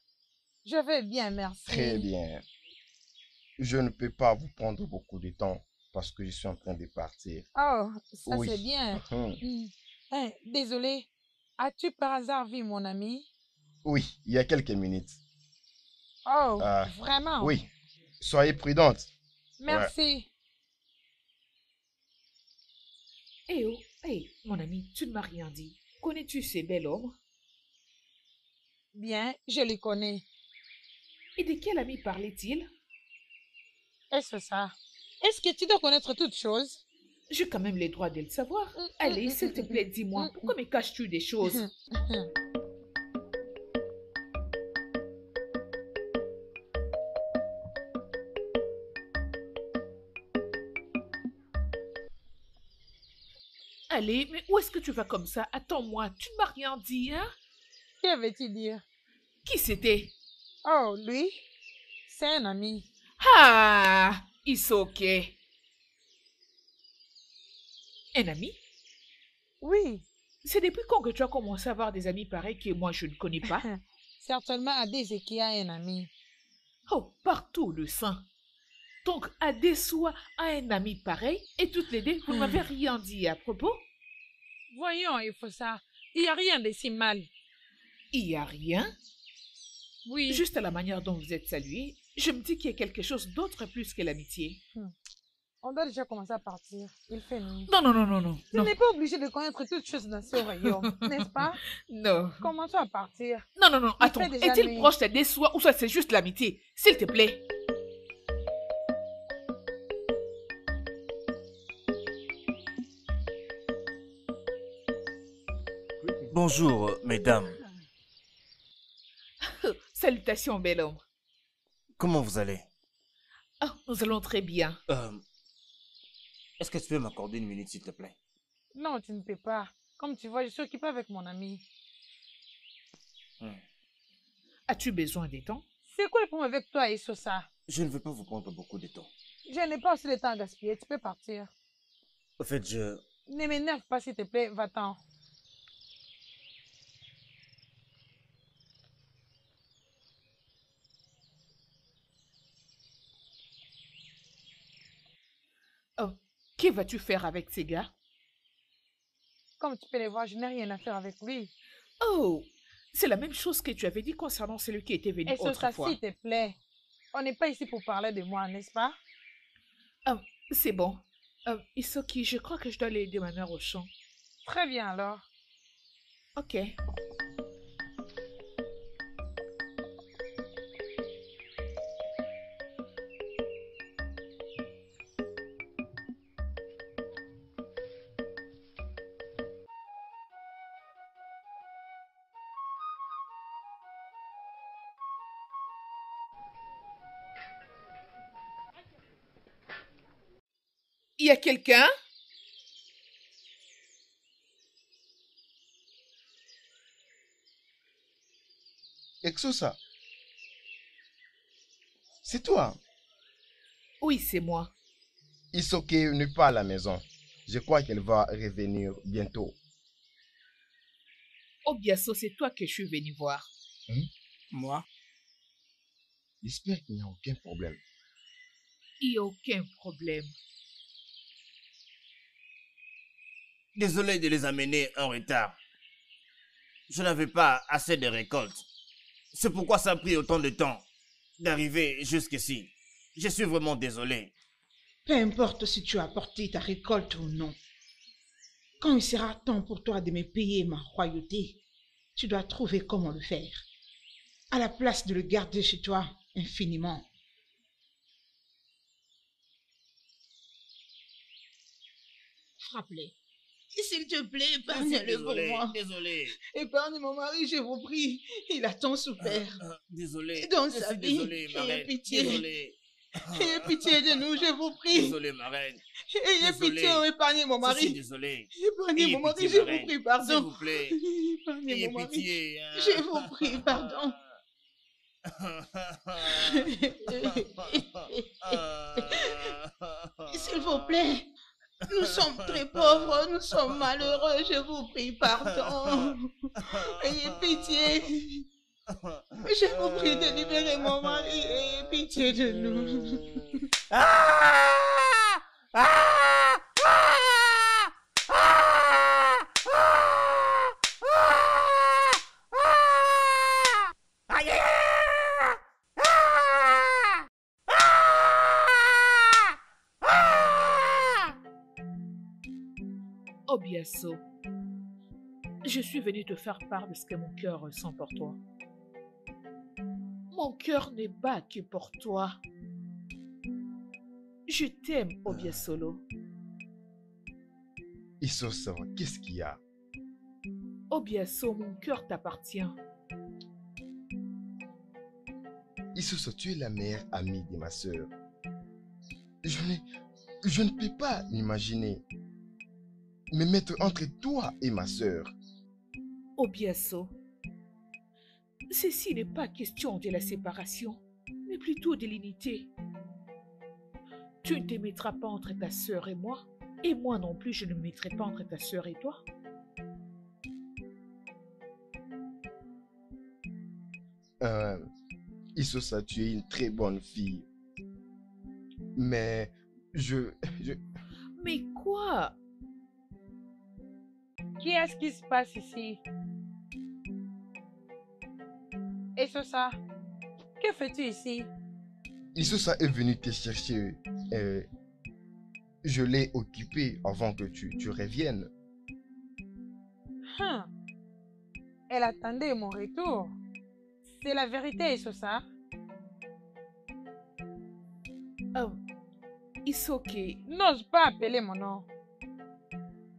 Je vais bien, merci. Très bien. Je ne peux pas vous prendre beaucoup de temps parce que je suis en train de partir. Oh, ça Oui. c'est bien. Hein, désolé. As-tu par hasard vu mon ami? Oui, il y a quelques minutes. Oh, Ah, vraiment? Oui, soyez prudente. Merci. Eh oh, hey, mon ami, tu ne m'as rien dit. Connais-tu ces bel homme? Bien, je le connais. Et de quel ami parlait-il? Est-ce ça? Est-ce que tu dois connaître toutes choses? J'ai quand même les droits de le savoir. Allez, s'il te plaît, dis-moi, pourquoi me caches-tu des choses? Allez, mais où est-ce que tu vas comme ça? Attends-moi, tu ne m'as rien dit, hein? Que veux-tu dire? Qui c'était? Oh, lui, c'est un ami. Ah, Isoke. Un ami? Oui, C'est depuis quand que tu as commencé à avoir des amis pareils que moi je ne connais pas? certainement Adezeki a un ami. Oh, partout le sang. Donc, Adesoa a un ami pareil et toutes les deux, vous ne m'avez rien dit à propos? Voyons, il faut ça. Il n'y a rien de si mal. Il n'y a rien. Oui. Juste à la manière dont vous êtes salués, je me dis qu'il y a quelque chose d'autre plus que l'amitié. On doit déjà commencer à partir. Il fait nuit. Non, non, non, non, non. Tu n'es pas obligé de connaître toutes choses dans ce royaume, n'est-ce pas? Non. Commençons à partir. Non, non, non, Il attends. fait déjà Est-il nuit. proche d'Adesoa ou soit c'est juste l'amitié? S'il te plaît. Bonjour, mesdames. Salutations, bel homme. Comment vous allez? Ah, nous allons très bien. Est-ce que tu peux m'accorder une minute, s'il te plaît? Non, tu ne peux pas. Comme tu vois, je suis occupée avec mon ami. As-tu besoin de temps? C'est quoi le problème avec toi et sur ça? Je ne veux pas vous prendre beaucoup de temps. Je n'ai pas aussi le temps à gaspiller. Tu peux partir. En fait, Ne m'énerve pas, s'il te plaît. Va-t'en. Oh, que vas-tu faire avec ces gars? Comme tu peux les voir, je n'ai rien à faire avec lui. Oh, c'est la même chose que tu avais dit concernant celui qui était venu Et sur ça, autrefois. s'il te plaît. On n'est pas ici pour parler de moi, n'est-ce pas? Oh, c'est bon. Isoki, je crois que je dois aller aider ma mère au champ. Très bien alors. Ok. Il y a quelqu'un? Exosa. C'est toi. Oui, c'est moi. Isoke n'est pas à la maison. Je crois qu'elle va revenir bientôt. Obiaso, c'est toi que je suis venu voir. moi, J'espère qu'il n'y a aucun problème. Il n'y a aucun problème. désolé de les amener en retard. je n'avais pas assez de récoltes. C'est pourquoi ça a pris autant de temps d'arriver jusqu'ici. Je suis vraiment désolé. Peu importe si tu as apporté ta récolte ou non. Quand il sera temps pour toi de me payer ma royauté, tu dois trouver comment le faire. À la place de le garder chez toi infiniment. Frappe-les. S'il te plaît, épargne-le pour moi. Désolé. Épargne mon mari, je vous prie. Il a tant souffert. Désolé. Dans sa vie. Désolé, ma reine. Ayez pitié. Désolé. Ayez pitié de nous, je vous prie. Désolé, ma reine. Ayez pitié, épargnez mon Je suis mari. désolé. Épargnez mon mari, pitié, je ma vous reine. prie, pardon. S'il vous plaît. Épargnez Ayez mon mari. pitié. Je vous prie, pardon. S'il vous plaît. Nous sommes très pauvres, nous sommes malheureux, je vous prie, pardon. Ayez pitié. Je vous prie de libérer mon mari, ayez pitié de nous. Obiaso, je suis venu te faire part de ce que mon cœur ressent pour toi. Mon cœur ne bat que pour toi. Je t'aime, Obiasolo. Isosa, qu'est-ce qu'il y a? Obiaso, mon cœur t'appartient. Isosa, tu es la meilleure amie de ma sœur. Je ne peux pas m'imaginer me mettre entre toi et ma sœur. Obiaso, ceci n'est pas question de la séparation, mais plutôt de l'unité. Tu ne te mettras pas entre ta sœur et moi non plus je ne me mettrai pas entre ta sœur et toi. Isosa, tu es une très bonne fille. Mais Mais quoi? Qu'est-ce qui se passe ici? Et ça, que fais-tu ici? Isosa est venue te chercher. Je l'ai occupée avant que tu reviennes. Elle attendait mon retour. C'est la vérité, Isosa. Isoki. N'ose pas appeler mon nom.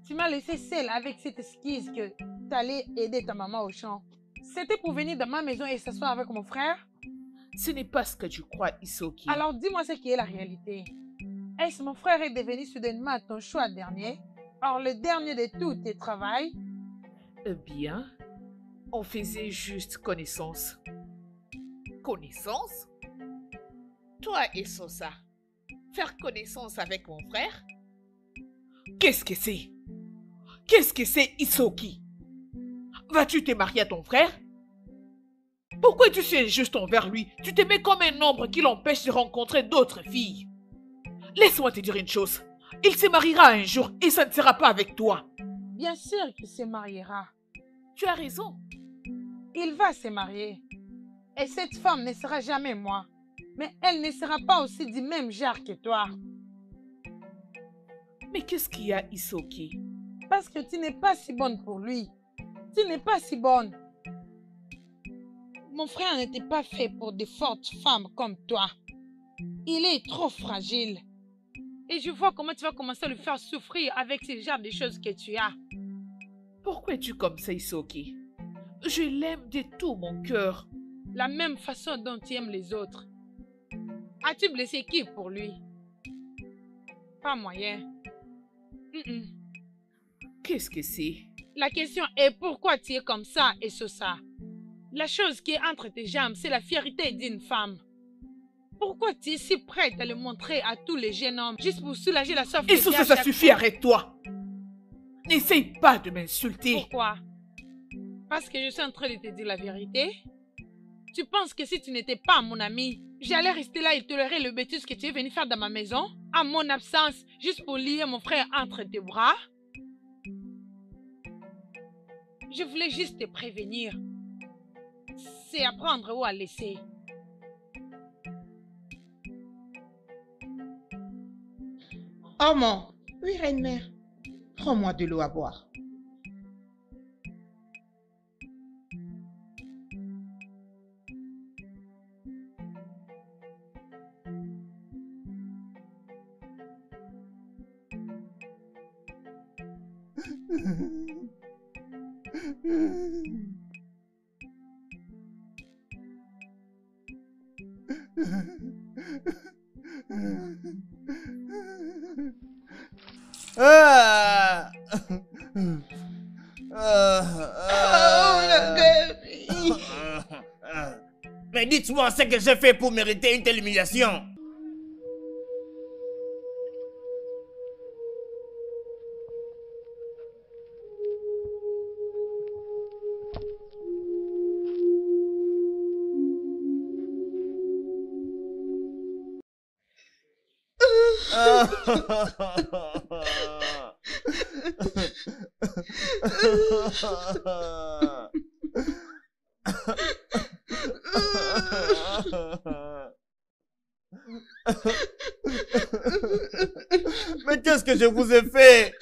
Tu m'as laissé seule avec cette esquisse que tu allais aider ta maman au champ. C'était pour venir dans ma maison et s'asseoir avec mon frère? Ce n'est pas ce que tu crois, Isoki. Alors dis-moi ce qui est la réalité. Est-ce mon frère est devenu soudainement ton choix dernier? Or le dernier de tous tes travails? Eh bien, on faisait juste connaissance. Connaissance? Toi et Sosa, faire connaissance avec mon frère? Qu'est-ce que c'est? Qu'est-ce que c'est, Isoki? Vas-tu te marier à ton frère? Pourquoi tu es injuste envers lui? Tu te mets comme un ombre qui l'empêche de rencontrer d'autres filles. Laisse-moi te dire une chose. Il se mariera un jour et ça ne sera pas avec toi. Bien sûr qu'il se mariera. Tu as raison. Il va se marier. Et cette femme ne sera jamais moi. Mais elle ne sera pas aussi du même genre que toi. Mais qu'est-ce qu'il y a, Isoki? Parce que tu n'es pas si bonne pour lui. Tu n'es pas si bonne. Mon frère n'était pas fait pour de fortes femmes comme toi. Il est trop fragile. Et je vois comment tu vas commencer à le faire souffrir avec ce genre de choses que tu as. Pourquoi es-tu comme ça, Isoki? Je l'aime de tout mon cœur. La même façon dont tu aimes les autres. As-tu blessé qui pour lui? Pas moyen. Qu'est-ce que c'est? La question est pourquoi tu es comme ça et ça. La chose qui est entre tes jambes, c'est la fierté d'une femme. Pourquoi tu es si prête à le montrer à tous les jeunes hommes juste pour soulager la soif? Et ça suffit, arrête-toi. N'essaye pas de m'insulter. Pourquoi? Parce que je suis en train de te dire la vérité? Tu penses que si tu n'étais pas mon ami, j'allais rester là et tolérer le bêtise que tu es venu faire dans ma maison, à mon absence, juste pour lier mon frère entre tes bras? Je voulais juste te prévenir. C'est à prendre ou à laisser. Oh mon, oui, reine-mère. Prends-moi de l'eau à boire. Ah! Mais dites-moi ce que j'ai fait pour mériter une telle humiliation. Mais qu'est-ce que je vous ai fait?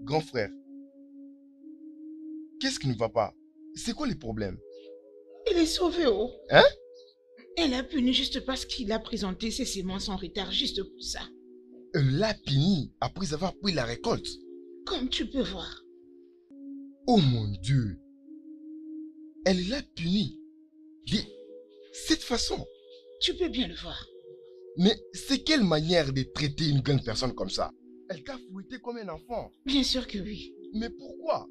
Grand frère, qu'est-ce qui ne va pas? C'est quoi les problèmes? Il est sauvé, oh. Hein? Elle a puni juste parce qu'il a présenté ses semences en retard, juste pour ça. Elle l'a puni après avoir pris la récolte. Comme tu peux voir. Oh mon Dieu! Elle l'a puni de cette façon. Tu peux bien le voir. Mais c'est quelle manière de traiter une grande personne comme ça? Elle t'a fouetté comme un enfant. Bien sûr que oui. Mais pourquoi?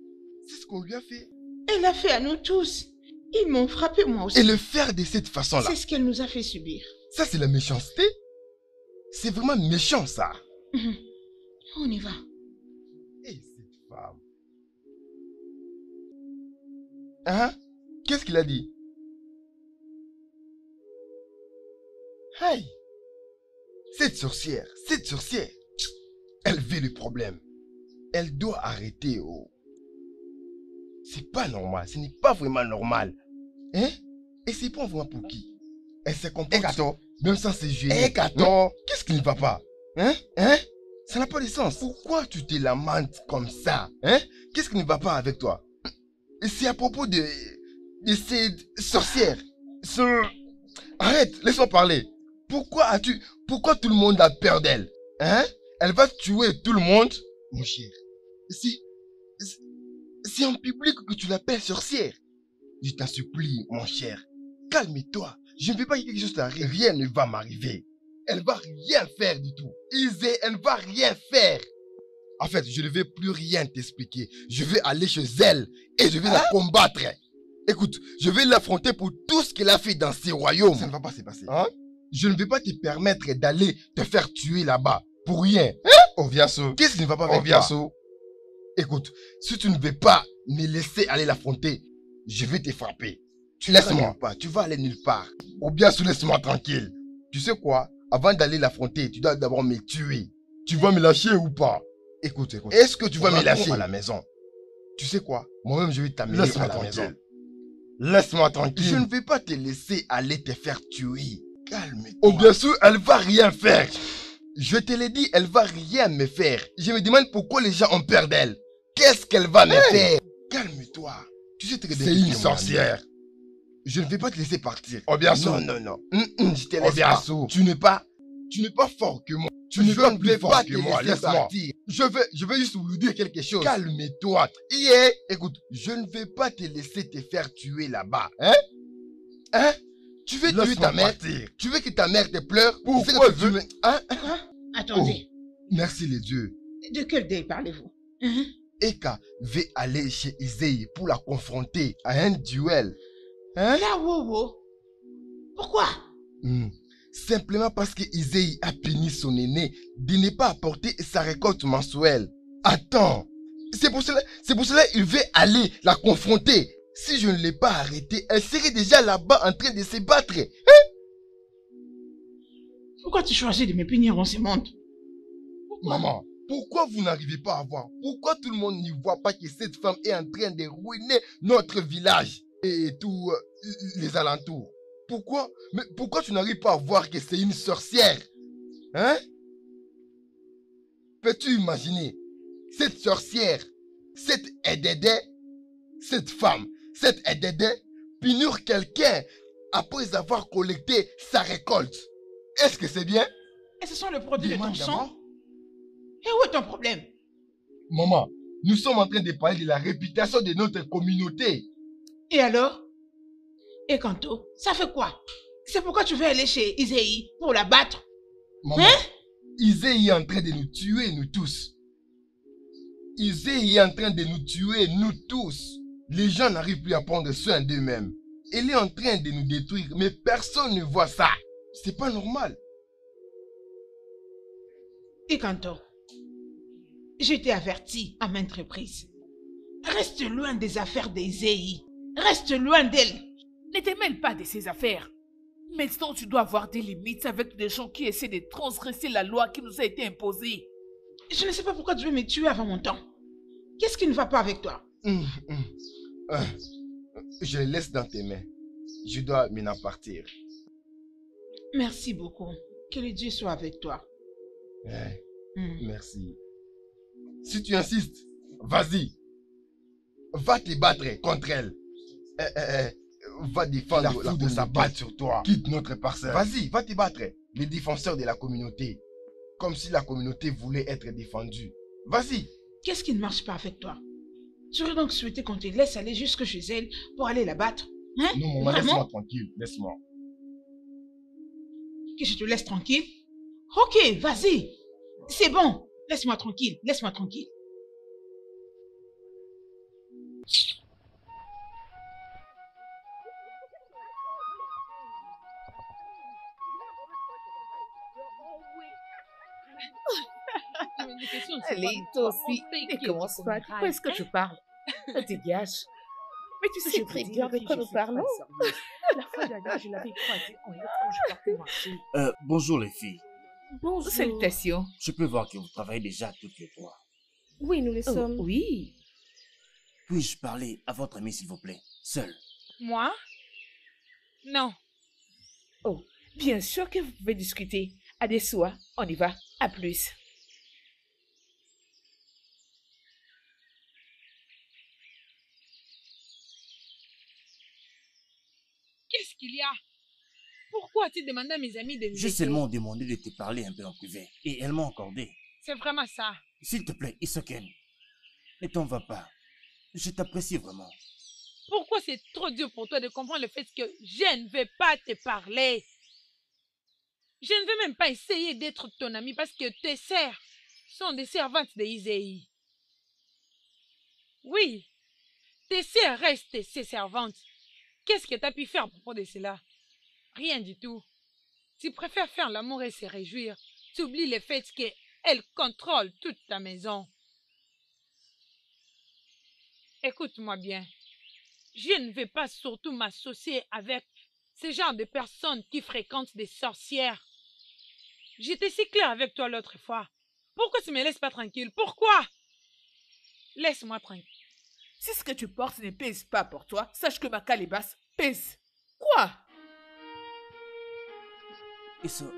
C'est ce qu'on lui a fait. Elle l'a fait à nous tous. Ils m'ont frappé moi aussi. Et le faire de cette façon-là. C'est ce qu'elle nous a fait subir. Ça, c'est la méchanceté. C'est vraiment méchant, ça. On y va. Et cette femme. Hein? Qu'est-ce qu'il a dit? Aïe! Cette sorcière, elle veut le problème. Elle doit arrêter, oh. C'est pas normal, ce n'est pas vraiment normal. Hein? Et c'est pas vraiment pour qui? Elle se comporte même sans se gêner. Qu'est-ce qui ne va pas? Hein? Ça n'a pas de sens. Pourquoi tu te lamentes comme ça? Hein? Qu'est-ce qui ne va pas avec toi? C'est à propos de cette sorcière. Arrête, laisse-moi parler. Pourquoi tout le monde a peur d'elle? Hein? Elle va tuer tout le monde? Mon cher, c'est en public que tu l'appelles sorcière. Je t'en supplie, mon cher. Calme-toi. Je ne veux pas que quelque chose t'arrive. Rien ne va m'arriver. Elle va rien faire du tout. Isée, elle va rien faire. En fait, je ne vais plus rien t'expliquer. Je vais aller chez elle et je vais la combattre. Écoute, je vais l'affronter pour tout ce qu'elle a fait dans ces royaumes. Ça ne va pas se passer. Hein? Je ne vais pas te permettre d'aller te faire tuer là-bas. Pour rien. Oviasso. Qu'est-ce qui ne va pas avec toi? Écoute, si tu ne veux pas me laisser aller l'affronter, je vais te frapper. Laisse-moi pas, tu vas aller nulle part. Oviasso, laisse-moi tranquille. Tu sais quoi? Avant d'aller l'affronter, tu dois d'abord me tuer. Tu vas me lâcher ou pas? Écoute. Est-ce que tu vas me lâcher à la maison? Tu sais quoi? Moi-même, je vais t'amener à la maison. Laisse-moi tranquille. Je ne vais pas te laisser aller te faire tuer. Calme-toi. Oviasso, elle va rien faire. Je te l'ai dit, elle va rien me faire. Je me demande pourquoi les gens ont peur d'elle. Qu'est-ce qu'elle va me faire? Calme-toi. Tu sais que c'est une sorcière. Je ne vais pas te laisser partir. Obiasso. Non. Je te laisse pas. Tu n'es pas fort que moi. Tu ne veux pas te laisser partir. Je vais juste vous dire quelque chose. Calme-toi. Écoute, je ne vais pas te laisser te faire tuer là-bas. Hein? Tu veux tuer ta mère? Tu veux que ta mère te pleure? Pourquoi tu veux? Attendez. Merci les dieux. De quel deuil parlez-vous? Eka veut aller chez Isée pour la confronter à un duel. Là, Wowo. Pourquoi? simplement parce que Izei a puni son aîné de ne pas apporter sa récolte mensuelle. Attends, c'est pour cela qu'il veut aller la confronter. Si je ne l'ai pas arrêtée, elle serait déjà là-bas en train de se battre. Pourquoi tu choisis de me punir en ce monde? Maman, pourquoi vous n'arrivez pas à voir? Pourquoi tout le monde n'y voit pas que cette femme est en train de ruiner notre village et tous les alentours? Pourquoi? Mais pourquoi tu n'arrives pas à voir que c'est une sorcière? Hein? Peux-tu imaginer cette sorcière, cette Edede, cette femme, cette Edede, punir quelqu'un après avoir collecté sa récolte? Est-ce que c'est bien? Et ce sont les produits de ton Demande sang? d'abord. Et où est ton problème? Maman, nous sommes en train de parler de la réputation de notre communauté. Et alors? Et Kanto, ça fait quoi? C'est pourquoi tu veux aller chez Izei pour la battre? Maman, Izei est en train de nous tuer, nous tous. Izei est en train de nous tuer, nous tous. Les gens n'arrivent plus à prendre soin d'eux-mêmes. Elle est en train de nous détruire, mais personne ne voit ça. C'est pas normal. Et Kanto, je t'ai averti à maintes reprises. Reste loin des affaires d'Izei. Reste loin d'elle. Ne te mêle pas de ces affaires. Maintenant, tu dois avoir des limites avec des gens qui essaient de transgresser la loi qui nous a été imposée. Je ne sais pas pourquoi tu veux me tuer avant mon temps. Qu'est-ce qui ne va pas avec toi? Je le laisse dans tes mains. Je dois maintenant partir. Merci beaucoup. Que le Dieu soit avec toi. Merci. Si tu insistes, vas-y. Va te battre contre elle. Va défendre la sa batte sur toi. Quitte notre parcelle. Vas-y, va te battre. Les défenseurs de la communauté. Comme si la communauté voulait être défendue. Vas-y. Qu'est-ce qui ne marche pas avec toi? Tu aurais donc souhaité qu'on te laisse aller jusque chez elle pour aller la battre? Hein? Non, maman, laisse-moi tranquille. Laisse-moi. Que je te laisse tranquille? Ok, vas-y. C'est bon. Laisse-moi tranquille. Laisse-moi tranquille. Allez, toi aussi, ne commence pas. Pourquoi est-ce que tu parles? Dégage. Mais tu sais très bien de quoi nous parlons. La fois dernière, je l'avais croisé en lettre quand je partais marcher. Bonjour les filles. Bonjour. Salutations. Je peux voir que vous travaillez déjà toutes les trois. Oui, nous le sommes. Oui. Puis-je parler à votre amie s'il vous plaît? Seul. Moi? Non. Oh, bien sûr que vous pouvez discuter. À des soins, on y va. À plus. Qu'est-ce qu'il y a? Pourquoi as-tu demandé à mes amis de nous J'ai seulement demandé de te parler un peu en privé. Et elles m'ont accordé. C'est vraiment ça. S'il te plaît, Isoken, ne t'en va pas. Je t'apprécie vraiment. Pourquoi c'est trop dur pour toi de comprendre le fait que je ne vais pas te parler? Je ne vais même pas essayer d'être ton ami parce que tes sœurs sont des servantes de Izei. Oui, tes sœurs restent ses servantes. Qu'est-ce que tu as pu faire à propos de cela? Rien du tout. Tu préfères faire l'amour et se réjouir. Tu oublies le fait qu'elle contrôle toute ta maison. Écoute-moi bien. Je ne vais pas surtout m'associer avec ce genre de personnes qui fréquentent des sorcières. J'étais si claire avec toi l'autre fois. Pourquoi tu ne me laisses pas tranquille? Pourquoi? Laisse-moi tranquille. Si ce que tu portes ne pèse pas pour toi, sache que ma calebasse pèse. Quoi? Isso.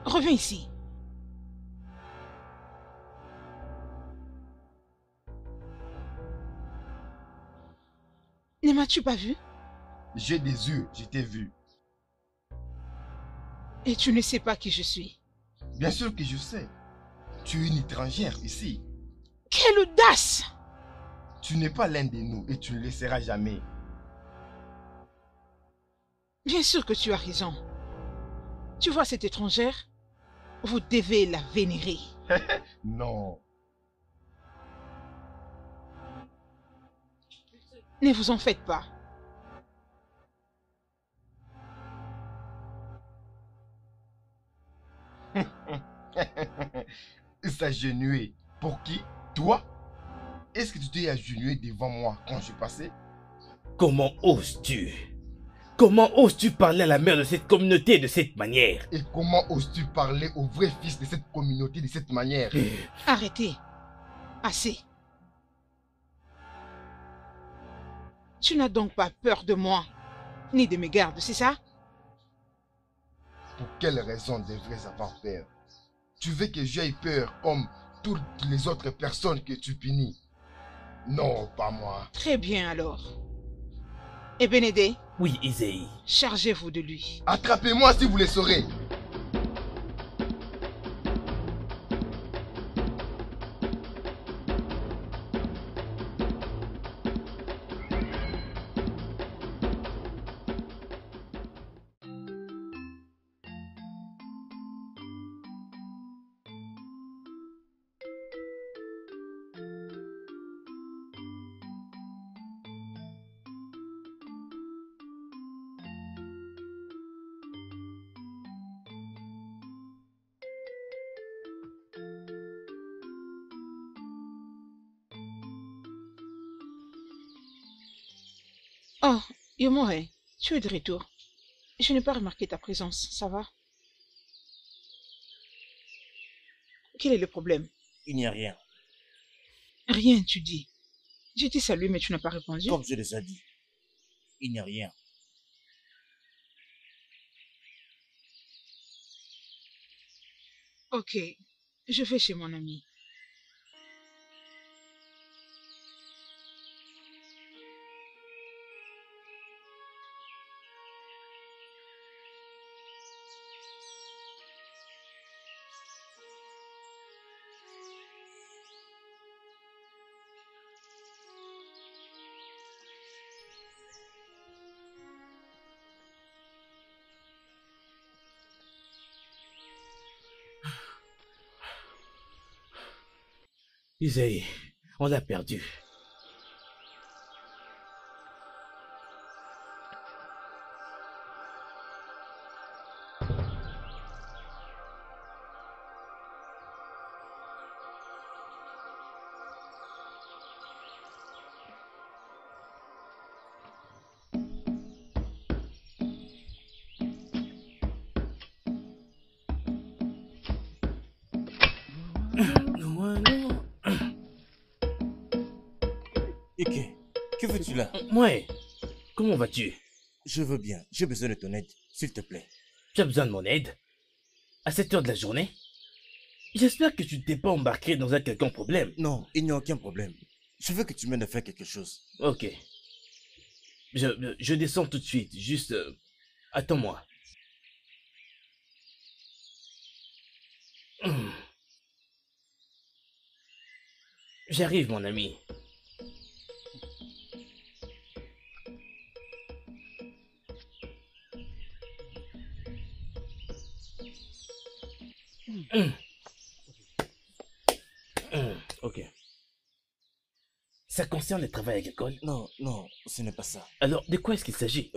Reviens ici. Ne m'as-tu pas vu? J'ai des yeux, je t'ai vu. Et tu ne sais pas qui je suis. Bien sûr que je sais. Tu es une étrangère ici. Quelle audace! Tu n'es pas l'un de nous et tu ne le seras jamais. Bien sûr que tu as raison. Tu vois cette étrangère? Vous devez la vénérer. Non. Ne vous en faites pas. S'agenouiller. Pour qui? Toi? Est-ce que tu t'es agenouillé devant moi quand je passais? Comment oses-tu? Comment oses-tu parler à la mère de cette communauté de cette manière? Et comment oses-tu parler au vrai fils de cette communauté de cette manière? Arrêtez. Assez. Tu n'as donc pas peur de moi, ni de mes gardes, c'est ça? Pour quelle raison devrais-je avoir peur? Tu veux que j'aie peur comme toutes les autres personnes que tu punis? Non, pas moi. Très bien alors. Et Bénédé? Oui, Isaïe. Chargez-vous de lui. Attrapez-moi si vous le saurez. Oh, Yomore, tu es de retour. Je n'ai pas remarqué ta présence, ça va? Quel est le problème? Il n'y a rien. Rien, tu dis. Je t'ai salué, mais tu n'as pas répondu. Comme je les ai dit, il n'y a rien. Ok, je vais chez mon ami. Isaïe, on l'a perdu. Ike, que veux-tu là? Ouais, comment vas-tu? Je veux bien, j'ai besoin de ton aide, s'il te plaît. Tu as besoin de mon aide? À cette heure de la journée? J'espère que tu ne t'es pas embarqué dans un quelconque problème. Non, il n'y a aucun problème. Je veux que tu m'aides à faire quelque chose. Ok. Je descends tout de suite, juste... attends-moi. J'arrive, mon ami. Ok. Ça concerne le travail agricole? Non, non, ce n'est pas ça. Alors, de quoi est-ce qu'il s'agit?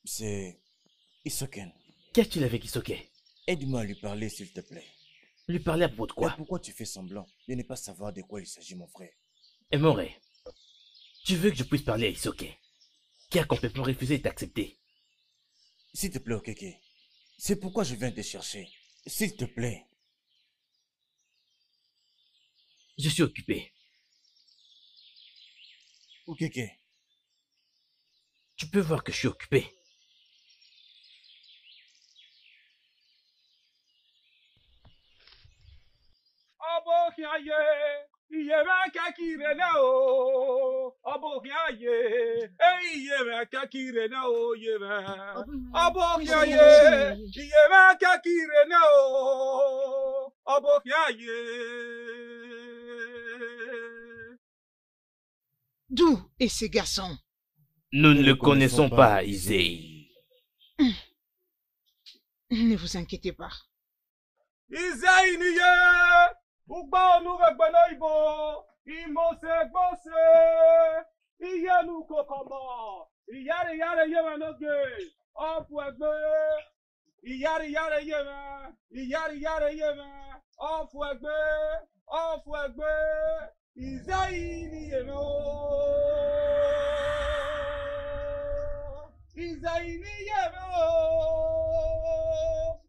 C'est... Isoken. Qu'as-tu avec Isoke? Aide-moi à lui parler, s'il te plaît. Lui parler à propos de quoi? Mais pourquoi tu fais semblant de ne pas savoir de quoi il s'agit, mon frère? Emore, tu veux que je puisse parler à Isoke, qui a complètement refusé de t'accepter? S'il te plaît, Okeke. C'est pourquoi je viens te chercher. S'il te plaît. Je suis occupé. Okeke. Tu peux voir que je suis occupé. Abokiaye, iyebe kekirele o. Abokiaye, yeme kakire na o yeme. Abokiaye, yeme kakire na o. Abokiaye. D'où est ce garçon? Nous ne le connaissons pas, Izei. Ne vous inquiétez pas. Izei niye, ugba onuwe gbana ibo, imose gbose, iye nu kokomo, iyare yare yeme noge, ofu egbe, iyare yare yeme, ofu egbe, Izei niye no. Izei niye no.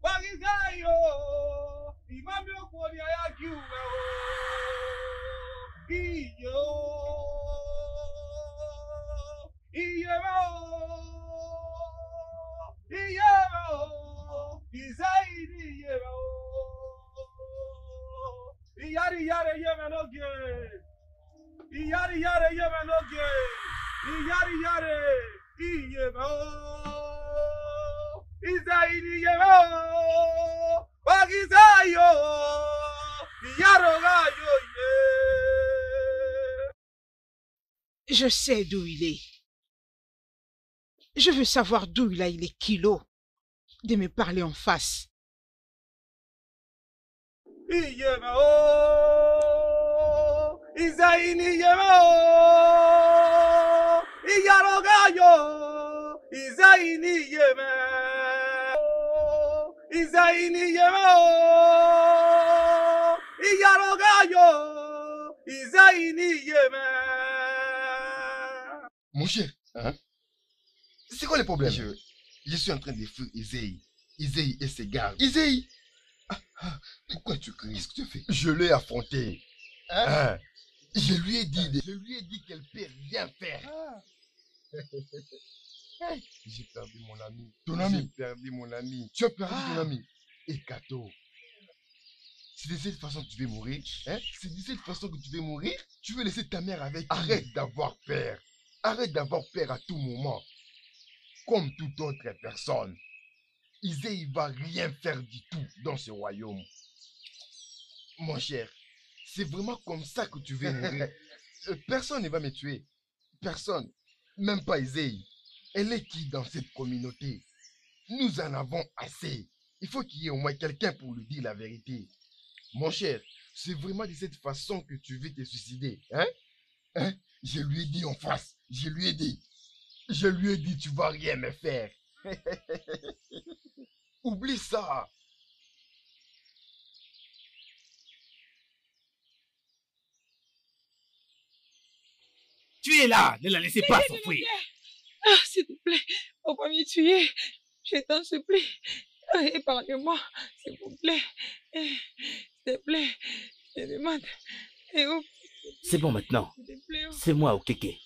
Wagizayo, imami okwoni ayakiuwe o. Iyo, Izei niye no. Iyari yare yeme noge. Iyari yare yeme noge. Iyari yare yeme o. Izei niye o. Wagizayo. Iyaro gayo ye. Je sais d'où il est. Je veux savoir d'où il a eu les kilos de me parler en face. Iyeme o. Izei niye o. Iyaro gayo. Izei niye Izei niye o. Iyaro gayo. Izei niye Mon cher, hein? C'est quoi le problème? Je suis en train de fuir Izei. Izei et ses gardes. Izei! Pourquoi tu cries? Qu'est-ce que tu fais? Je l'ai affronté. Hein? Je lui ai dit qu'elle ne peut rien faire. J'ai perdu mon ami. Ton ami? J'ai perdu mon ami. Tu as perdu ton ami? Et Kato, c'est de cette façon que tu veux mourir? Hein? C'est de cette façon que tu veux mourir? Tu veux laisser ta mère avec qui? Arrête d'avoir peur. Arrête d'avoir peur à tout moment. Comme toute autre personne. Izei ne va rien faire du tout dans ce royaume. Mon cher, c'est vraiment comme ça que tu veux mourir. Personne ne va me tuer. Personne. Même pas Izei. Elle est qui dans cette communauté? Nous en avons assez. Il faut qu'il y ait au moins quelqu'un pour lui dire la vérité. Mon cher, c'est vraiment de cette façon que tu veux te suicider. Hein? Hein? Je lui ai dit en face. Je lui ai dit, tu vas rien me faire. Oublie ça. Tu es là, ne la laissez pas s'enfuir. Ah, s'il te plaît, faut pas me tuer. Je t'en supplie. Épargne-moi, s'il vous plaît. S'il te plaît, je te demande. C'est bon maintenant. C'est moi, Okeke.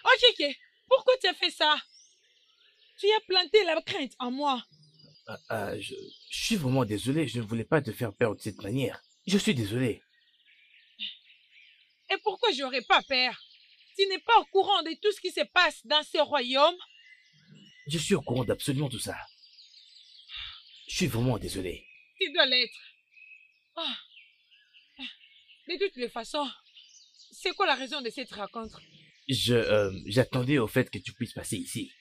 Okeke, pourquoi tu as fait ça? Tu as planté la crainte en moi. Je suis vraiment désolé. Je ne voulais pas te faire peur de cette manière. Je suis désolé. Et pourquoi j'aurais pas peur? Tu n'es pas au courant de tout ce qui se passe dans ce royaume? Je suis au courant d'absolument tout ça. Je suis vraiment désolé. Tu dois l'être. Ah. De toutes les façons, c'est quoi la raison de cette rencontre? J'attendais au fait que tu puisses passer ici.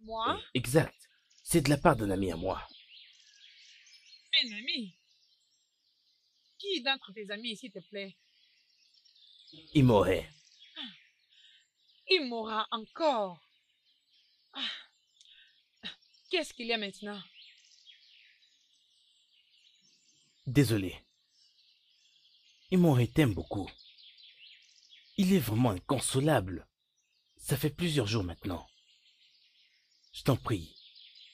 Moi? Exact. C'est de la part d'un ami à moi. Un ami? Qui d'entre tes amis, s'il te plaît? Imore. Il mourra encore. Qu'est-ce qu'il y a maintenant? Désolé. Imore t'aime beaucoup. Il est vraiment inconsolable. Ça fait plusieurs jours maintenant. Je t'en prie.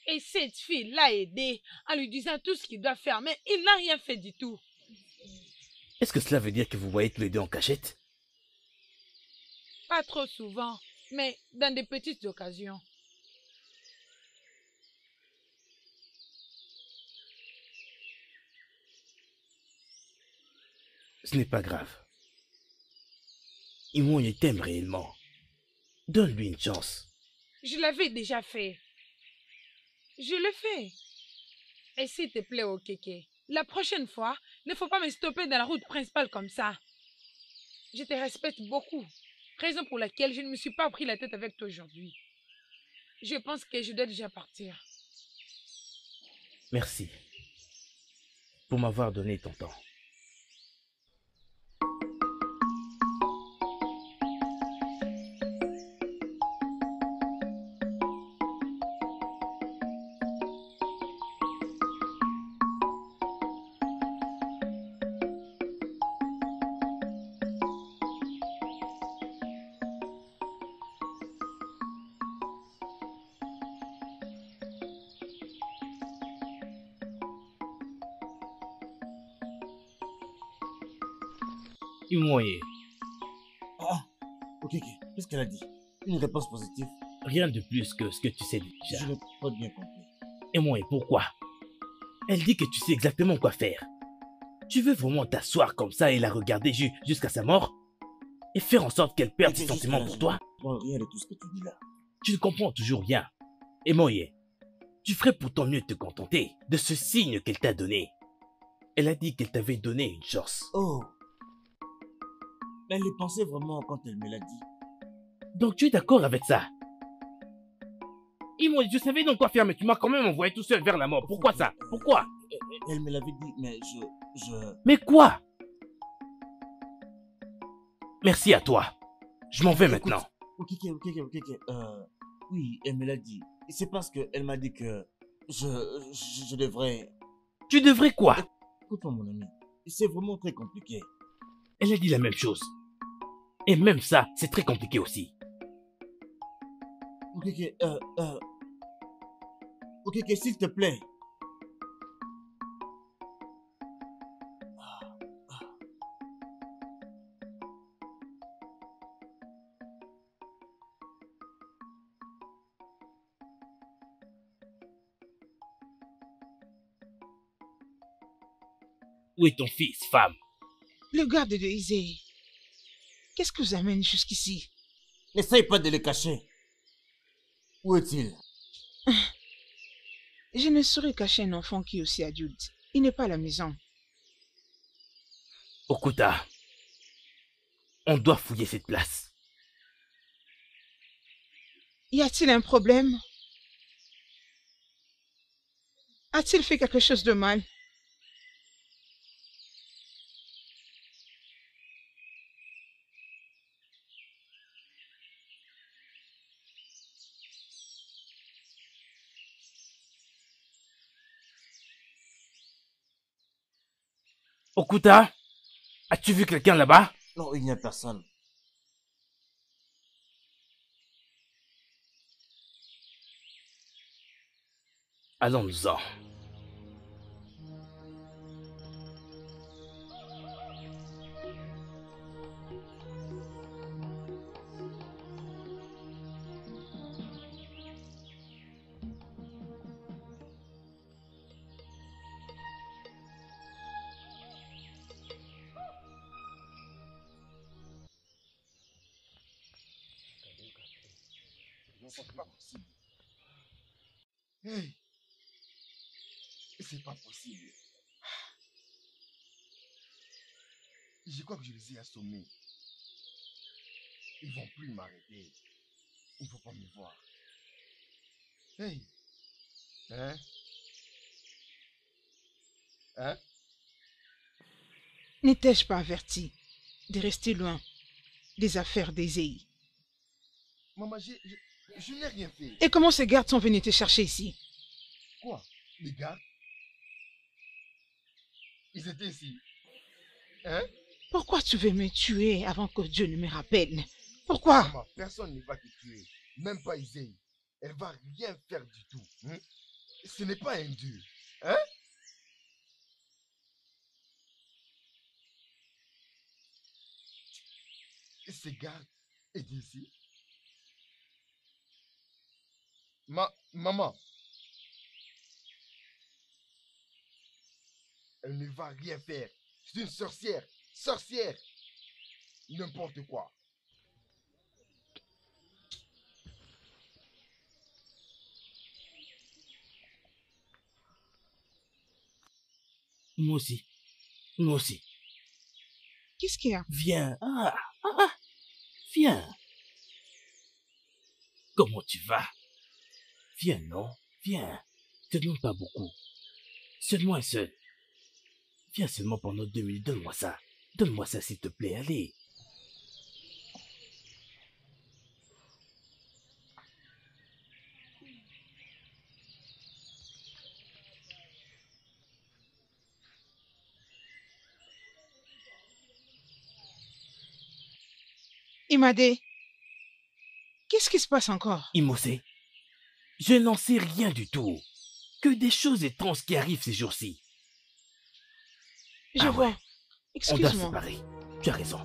Et cette fille l'a aidé en lui disant tout ce qu'il doit faire, mais il n'a rien fait du tout. Est-ce que cela veut dire que vous voyez tous les deux en cachette? Pas trop souvent, mais dans des petites occasions. Ce n'est pas grave. Imoye t'aime réellement. Donne-lui une chance. Je l'avais déjà fait. Je le fais. Et s'il te plaît, Okeke, la prochaine fois, ne faut pas me stopper dans la route principale comme ça. Je te respecte beaucoup. Raison pour laquelle je ne me suis pas pris la tête avec toi aujourd'hui. Je pense que je dois déjà partir. Merci pour m'avoir donné ton temps. Imoye, Ah, ok, qu'est-ce qu'elle a dit? Une réponse positive? rien de plus que ce que tu sais Je déjà. n'ai pas bien compris. Imoye, pourquoi? Elle dit que tu sais exactement quoi faire. Tu veux vraiment t'asseoir comme ça et la regarder jusqu'à sa mort? Et faire en sorte qu'elle perde ses sentiments pour toi? Je comprends rien de tout ce que tu dis là. Tu ne comprends toujours rien. Imoye, tu ferais pourtant mieux de te contenter de ce signe qu'elle t'a donné. Elle a dit qu'elle t'avait donné une chance. Oh. Elle y pensait vraiment quand elle me l'a dit. Donc tu es d'accord avec ça? Imoye, je savais donc quoi faire, mais tu m'as quand même envoyé tout seul vers la mort. Pourquoi ça? Pourquoi? Elle me l'avait dit, mais Mais quoi? Merci à toi. Je m'en vais Écoute, maintenant. Ok. Oui, elle me l'a dit. C'est parce qu'elle m'a dit que je devrais... Tu devrais quoi? Écoute-moi mon ami, c'est vraiment très compliqué. Elle a dit la même chose. Et même ça, c'est très compliqué aussi. Ok, s'il te plaît. Où est ton fils, femme? Le garde de Isée. Qu'est-ce que vous amène jusqu'ici? N'essaye pas de le cacher. Où est-il? Je ne saurais cacher un enfant qui est aussi adulte. Il n'est pas à la maison. Okuta, on doit fouiller cette place. Y a-t-il un problème? A-t-il fait quelque chose de mal? Okuta, as-tu vu quelqu'un là-bas? Non, il n'y a personne. Allons-nous-en. C'est pas possible. Hey, c'est pas possible. Je crois que je les ai assommés. Ils vont plus m'arrêter. Il ne faut pas me voir. Hey. Hein? Hein? N'étais-je pas averti de rester loin des affaires d'Ézéi? Maman, je n'ai rien fait. Et comment ces gardes sont venus te chercher ici? Quoi? Les gardes? Ils étaient ici. Hein? Pourquoi tu veux me tuer avant que Dieu ne me rappelle? Pourquoi? Maman, personne ne va te tuer. Même pas Isaïe. Elle va rien faire du tout. Hein? Ce n'est pas un dieu. Hein? Ces gardes étaient ici. Maman. Elle ne va rien faire. C'est une sorcière. sorcière. N'importe quoi. Moi aussi. Moi aussi. Qu'est-ce qu'il y a? Viens. Viens. Comment tu vas? Viens, non? Viens. Te demande pas beaucoup. Seulement un seul. Viens seulement pendant 2 minutes. Donne-moi ça. Donne-moi ça, s'il te plaît. Allez. Imade, qu'est-ce qui se passe encore? Imosé, je n'en sais rien du tout. Que des choses étranges qui arrivent ces jours-ci. Je vois. Ouais. On doit Excuse-moi. séparer. Tu as raison.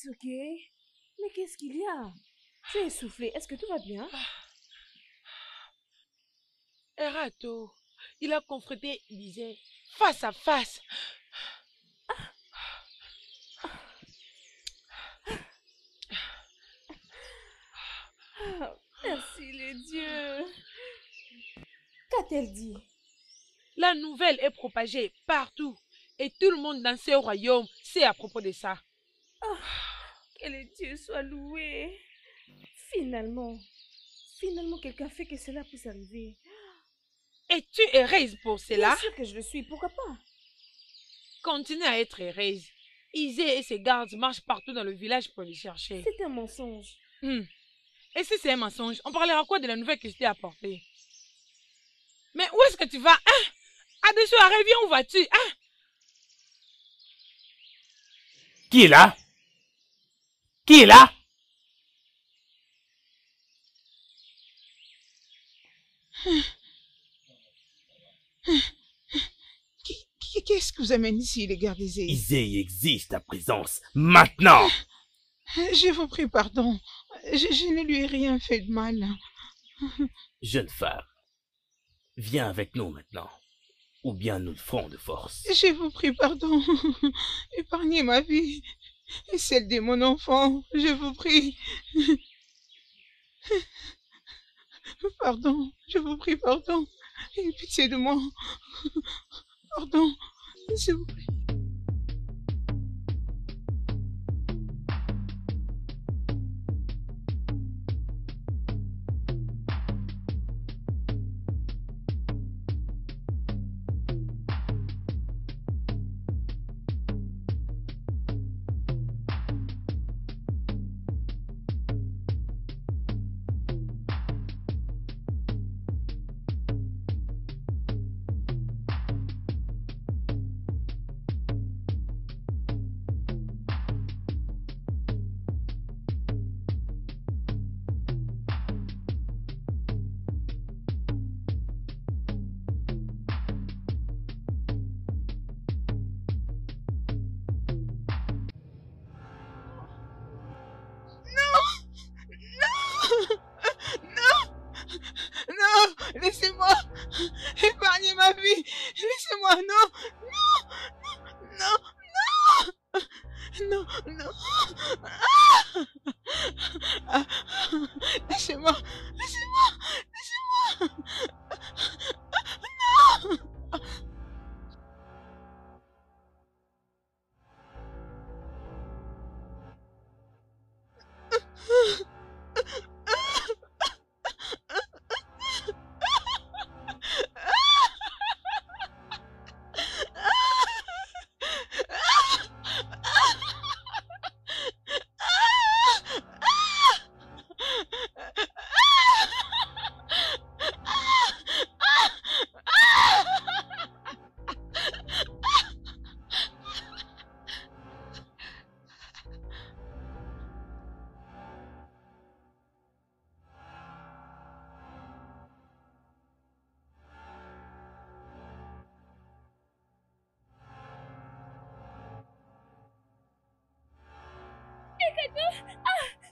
Ok. Mais qu'est-ce qu'il y a? Tu es essoufflé. Est-ce que tout va bien? Erato, il a confronté Izé face à face. Merci les dieux. Qu'a-t-elle dit? La nouvelle est propagée partout et tout le monde dans ce royaume sait à propos de ça. Que les dieux soient loués. Finalement quelqu'un fait que cela puisse arriver. Es-tu heureuse pour cela? Bien sûr que je le suis, pourquoi pas? Continue à être heureuse. Izé et ses gardes marchent partout dans le village pour les chercher. C'est un mensonge. Et si c'est un mensonge, on parlera quoi de la nouvelle que je t'ai apportée? Mais où est-ce que tu vas, hein? Adessu, reviens, où vas-tu, hein? Qui est là? Qui est là? Qu'est-ce que vous amène ici, les gardes d'Izé? Izé existe ta présence, maintenant! Je vous prie pardon. Je ne lui ai rien fait de mal. Jeune femme, viens avec nous maintenant, ou bien nous le ferons de force. Je vous prie pardon. Épargnez ma vie et celle de mon enfant. Je vous prie. Pardon. Je vous prie pardon. Ayez pitié de moi. Pardon. S'il vous plaît. Laissez-moi. Épargnez ma vie. Laissez-moi. Non. Non. Non. Non. Non. Laissez-moi. Laissez-moi. Laissez-moi. Non.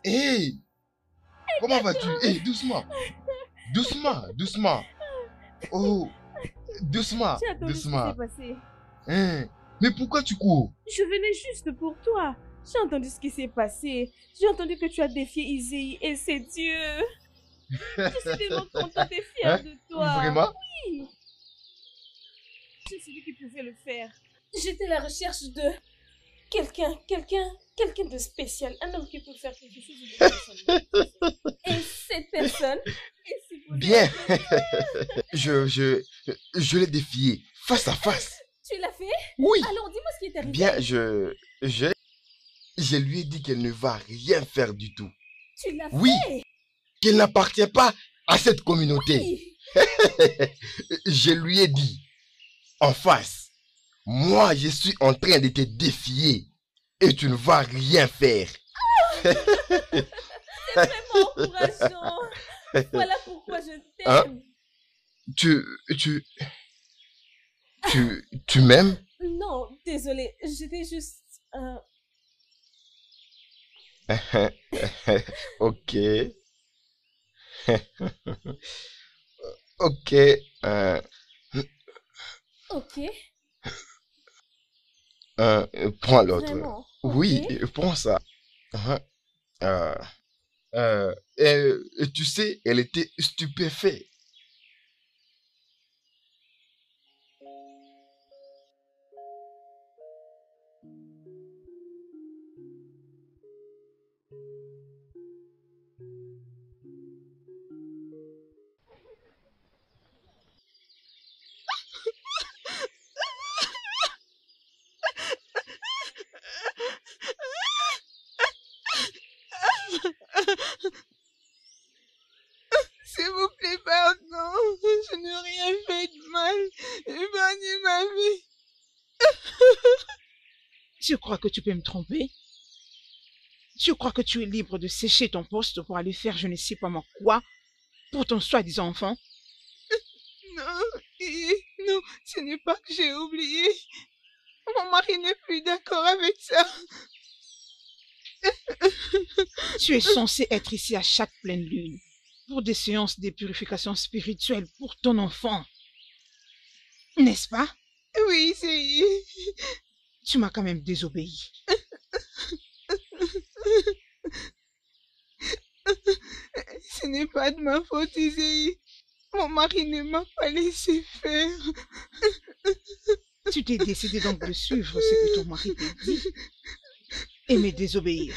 Hé, comment vas-tu? Hé, doucement. Doucement, doucement. Oh, doucement, J'ai attendu ce qui doucement. s'est passé. Hein? Mais pourquoi tu cours? Je venais juste pour toi. J'ai entendu ce qui s'est passé. J'ai entendu que tu as défié Izzy et c'est Dieu. Je suis tellement contente et fière de toi. Vraiment? Oui. C'est celui qui pouvait le faire. J'étais à la recherche de quelqu'un de spécial. Un homme qui peut faire quelque chose de spécial. Et cette personne est supposée... Bien. Je l'ai défié face à face. Tu l'as fait? Oui. Alors dis-moi ce qui est arrivé. Bien, je lui ai dit qu'elle ne va rien faire du tout. Tu l'as Oui. fait? Qu'elle n'appartient pas à cette communauté. Oui. Je lui ai dit, en face, moi je suis en train de te défier et tu ne vas rien faire. C'est vraiment encourageant. Voilà pourquoi je t'aime. Hein? Tu m'aimes? Non, désolé, j'étais juste... Ok. Ok. Ok. Prends l'autre. Vraiment? Oui, Ok. prends ça. Et tu sais, elle était stupéfaite. S'il vous plaît, pardon. Je n'ai rien fait de mal. Épargnez ma vie. Tu crois que tu peux me tromper? Tu crois que tu es libre de sécher ton poste pour aller faire je ne sais pas moi quoi pour ton soi-disant enfant? Non, non, ce n'est pas que j'ai oublié. Mon mari n'est plus d'accord avec ça. Tu es censé être ici à chaque pleine lune pour des séances de purification spirituelle pour ton enfant. N'est-ce pas? Oui, c'est... Tu m'as quand même désobéi. Ce n'est pas de ma faute, Izzy. Mon mari ne m'a pas laissé faire. Tu t'es décidé donc de suivre ce que ton mari t'a dit et me désobéir.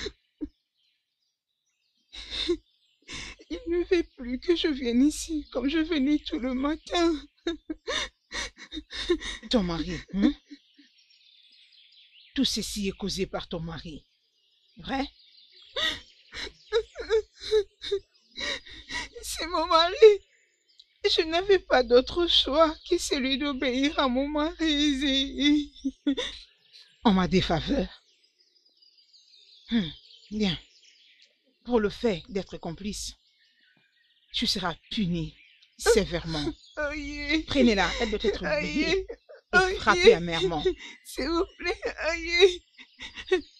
Il ne veut plus que je vienne ici comme je venais tout le matin. Ton mari, hein? Tout ceci est causé par ton mari. Vrai? C'est mon mari. Je n'avais pas d'autre choix que celui d'obéir à mon mari. En ma défaveur. Bien. Pour le fait d'être complice, tu seras puni sévèrement. Prenez-la, elle doit être brûlée et frappée amèrement. S'il vous plaît,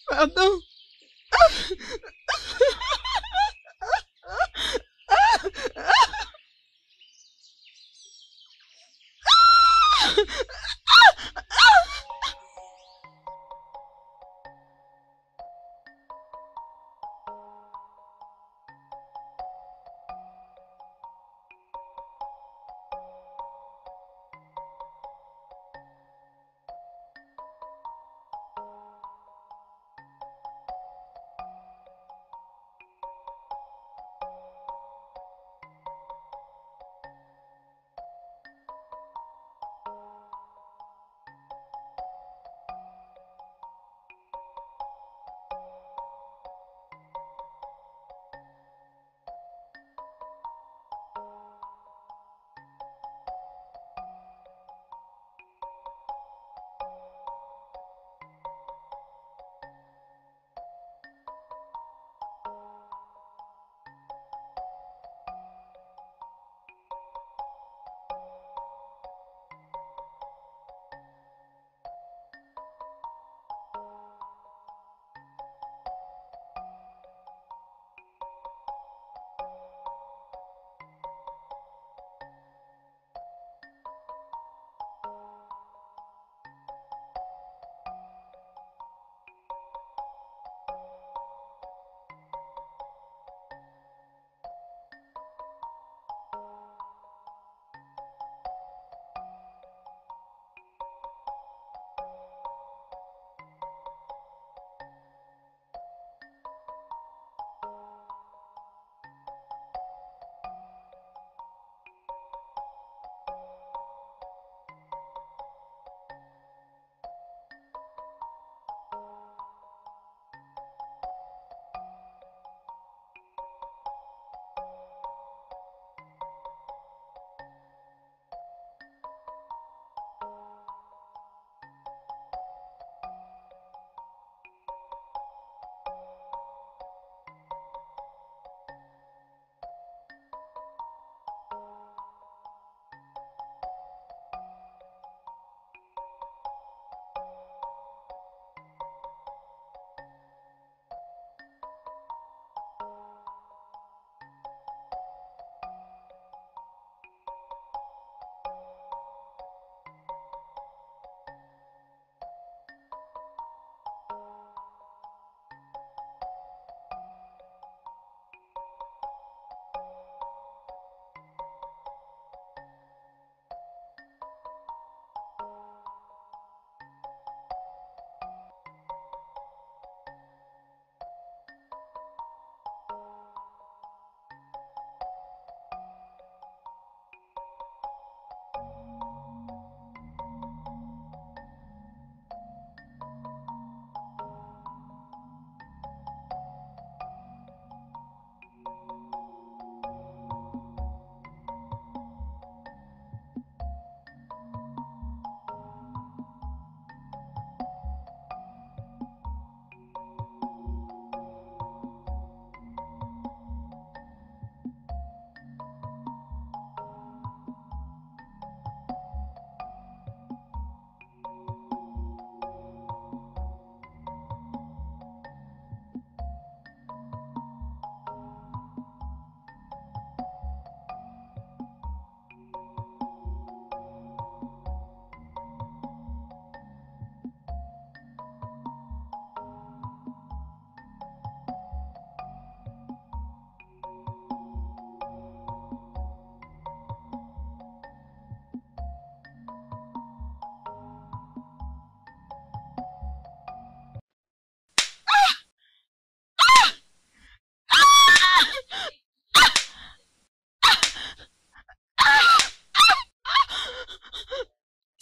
pardon.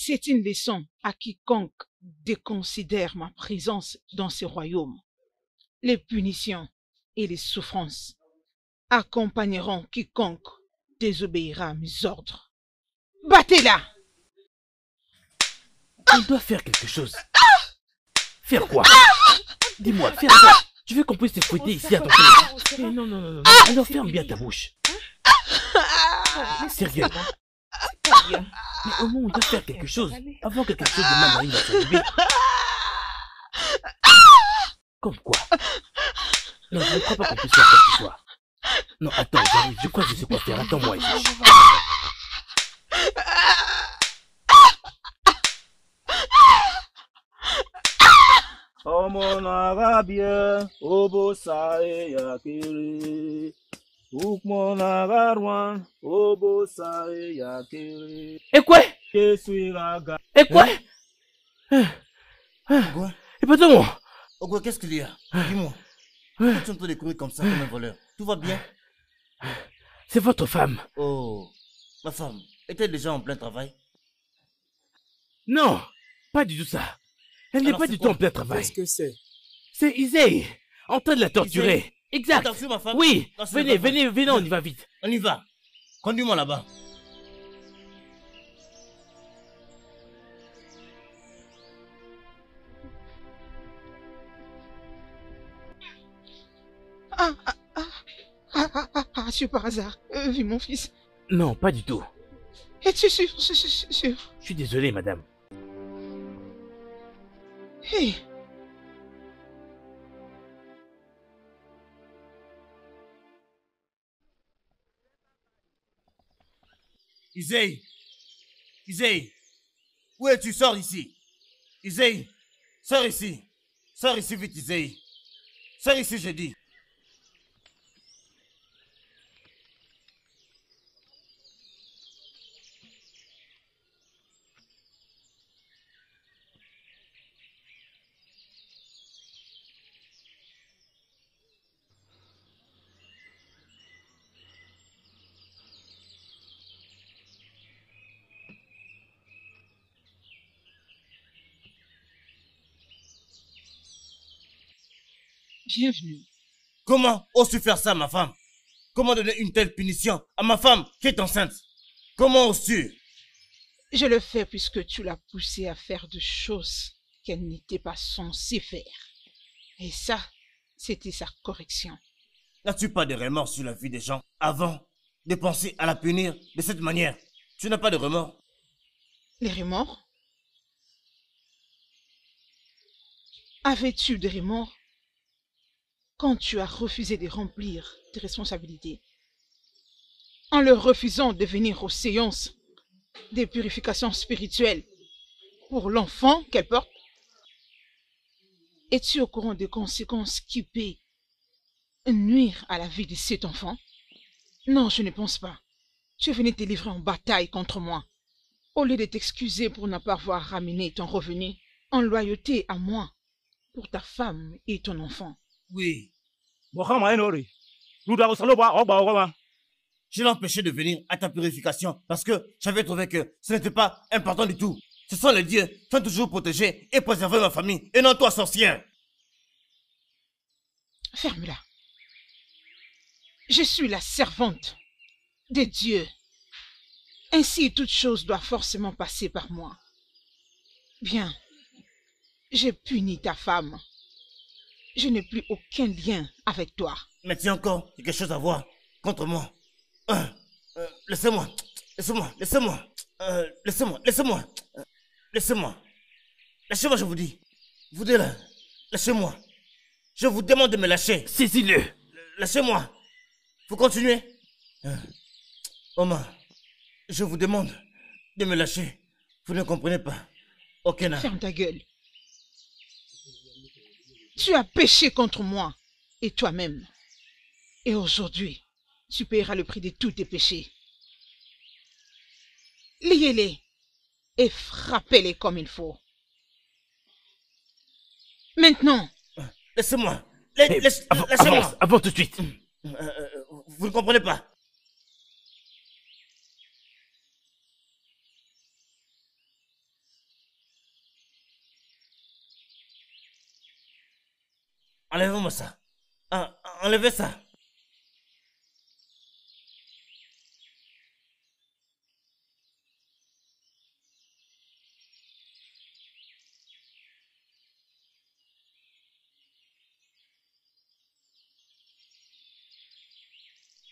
C'est une leçon à quiconque déconsidère ma présence dans ce royaume. Les punitions et les souffrances accompagneront quiconque désobéira à mes ordres. Battez-la! On doit faire quelque chose. Faire quoi? Dis-moi, faire quoi? Tu veux qu'on puisse te fouetter ici à ton place? Non, non, non, non. Alors ferme bien ta bouche. Sérieux. Mais au moins on doit faire quelque chose avant que quelque chose de mal arrive à son bébé. Comme quoi? Non, je ne crois pas qu'on puisse faire quoi que ce soit. Non, attends, j'arrive, je crois que je sais quoi faire. Attends-moi ici. Et quoi? Et quoi? Et pas de moi. Ogo, qu'est-ce qu'il y a? Dis-moi. Pourquoi tu es en train de courir comme ça comme un voleur? Tout va bien? C'est votre femme. Oh, ma femme était déjà en plein travail? Non, pas du tout ça. Elle n'est pas du tout en plein travail. Qu'est-ce que c'est? C'est Issei, en train de la torturer. Issei? Exact. T'as vu ma femme? Oui, Non, venez, venez, venez, on y va vite. On y va. Conduis-moi là-bas. As-tu par hasard vu mon fils? Non, pas du tout. Es-tu sûr? Sûr? Je suis désolé, madame. Hey. Issei! Issei! Où es-tu? Sors ici! Issei! Sors ici! Sors ici vite, Issei! Sors ici, je dis! Bienvenue. Comment oses-tu faire ça, ma femme? Comment donner une telle punition à ma femme qui est enceinte? Comment oses-tu? Je le fais puisque tu l'as poussée à faire de choses qu'elle n'était pas censée faire. Et ça, c'était sa correction. N'as-tu pas de remords sur la vie des gens avant de penser à la punir de cette manière? Tu n'as pas de remords? Les remords? Avais-tu des remords quand tu as refusé de remplir tes responsabilités? En leur refusant de venir aux séances de purification spirituelle pour l'enfant qu'elle porte? Es-tu au courant des conséquences qui peuvent nuire à la vie de cet enfant? Non, je ne pense pas. Tu es venu te livrer en bataille contre moi. Au lieu de t'excuser pour ne pas avoir ramené ton revenu en loyauté à moi, pour ta femme et ton enfant. Oui. Je l'ai empêché de venir à ta purification parce que j'avais trouvé que ce n'était pas important du tout. Ce sont les dieux qui ont toujours protégé et préservé ma famille et non toi, sorcière. Ferme-la. Je suis la servante des dieux. Ainsi, toute chose doit forcément passer par moi. Bien. J'ai puni ta femme. Je n'ai plus aucun lien avec toi. Mais tu as encore quelque chose à voir contre moi. Laissez-moi. Laissez-moi. Laissez-moi. Laissez-moi. Laissez-moi. Laissez-moi. Lâchez-moi, je vous dis. Vous deux là. Lâchez-moi. Je vous demande de me lâcher. Saisis-le. Lâchez-moi. Vous continuez. Omar, je vous demande de me lâcher. Vous ne comprenez pas. Okena. Ferme ta gueule. Tu as péché contre moi et toi-même. Et aujourd'hui, tu paieras le prix de tous tes péchés. Liez-les et frappez-les comme il faut. Maintenant. Laissez-moi. Avance, avance tout de suite. Vous ne comprenez pas. Enlevez-moi ça. Enlevez ça.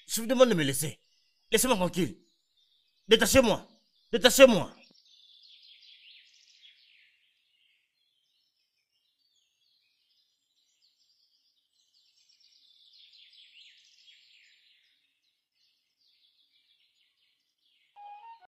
Je vous demande de me laisser. Laissez-moi tranquille. Détachez-moi. Détachez-moi.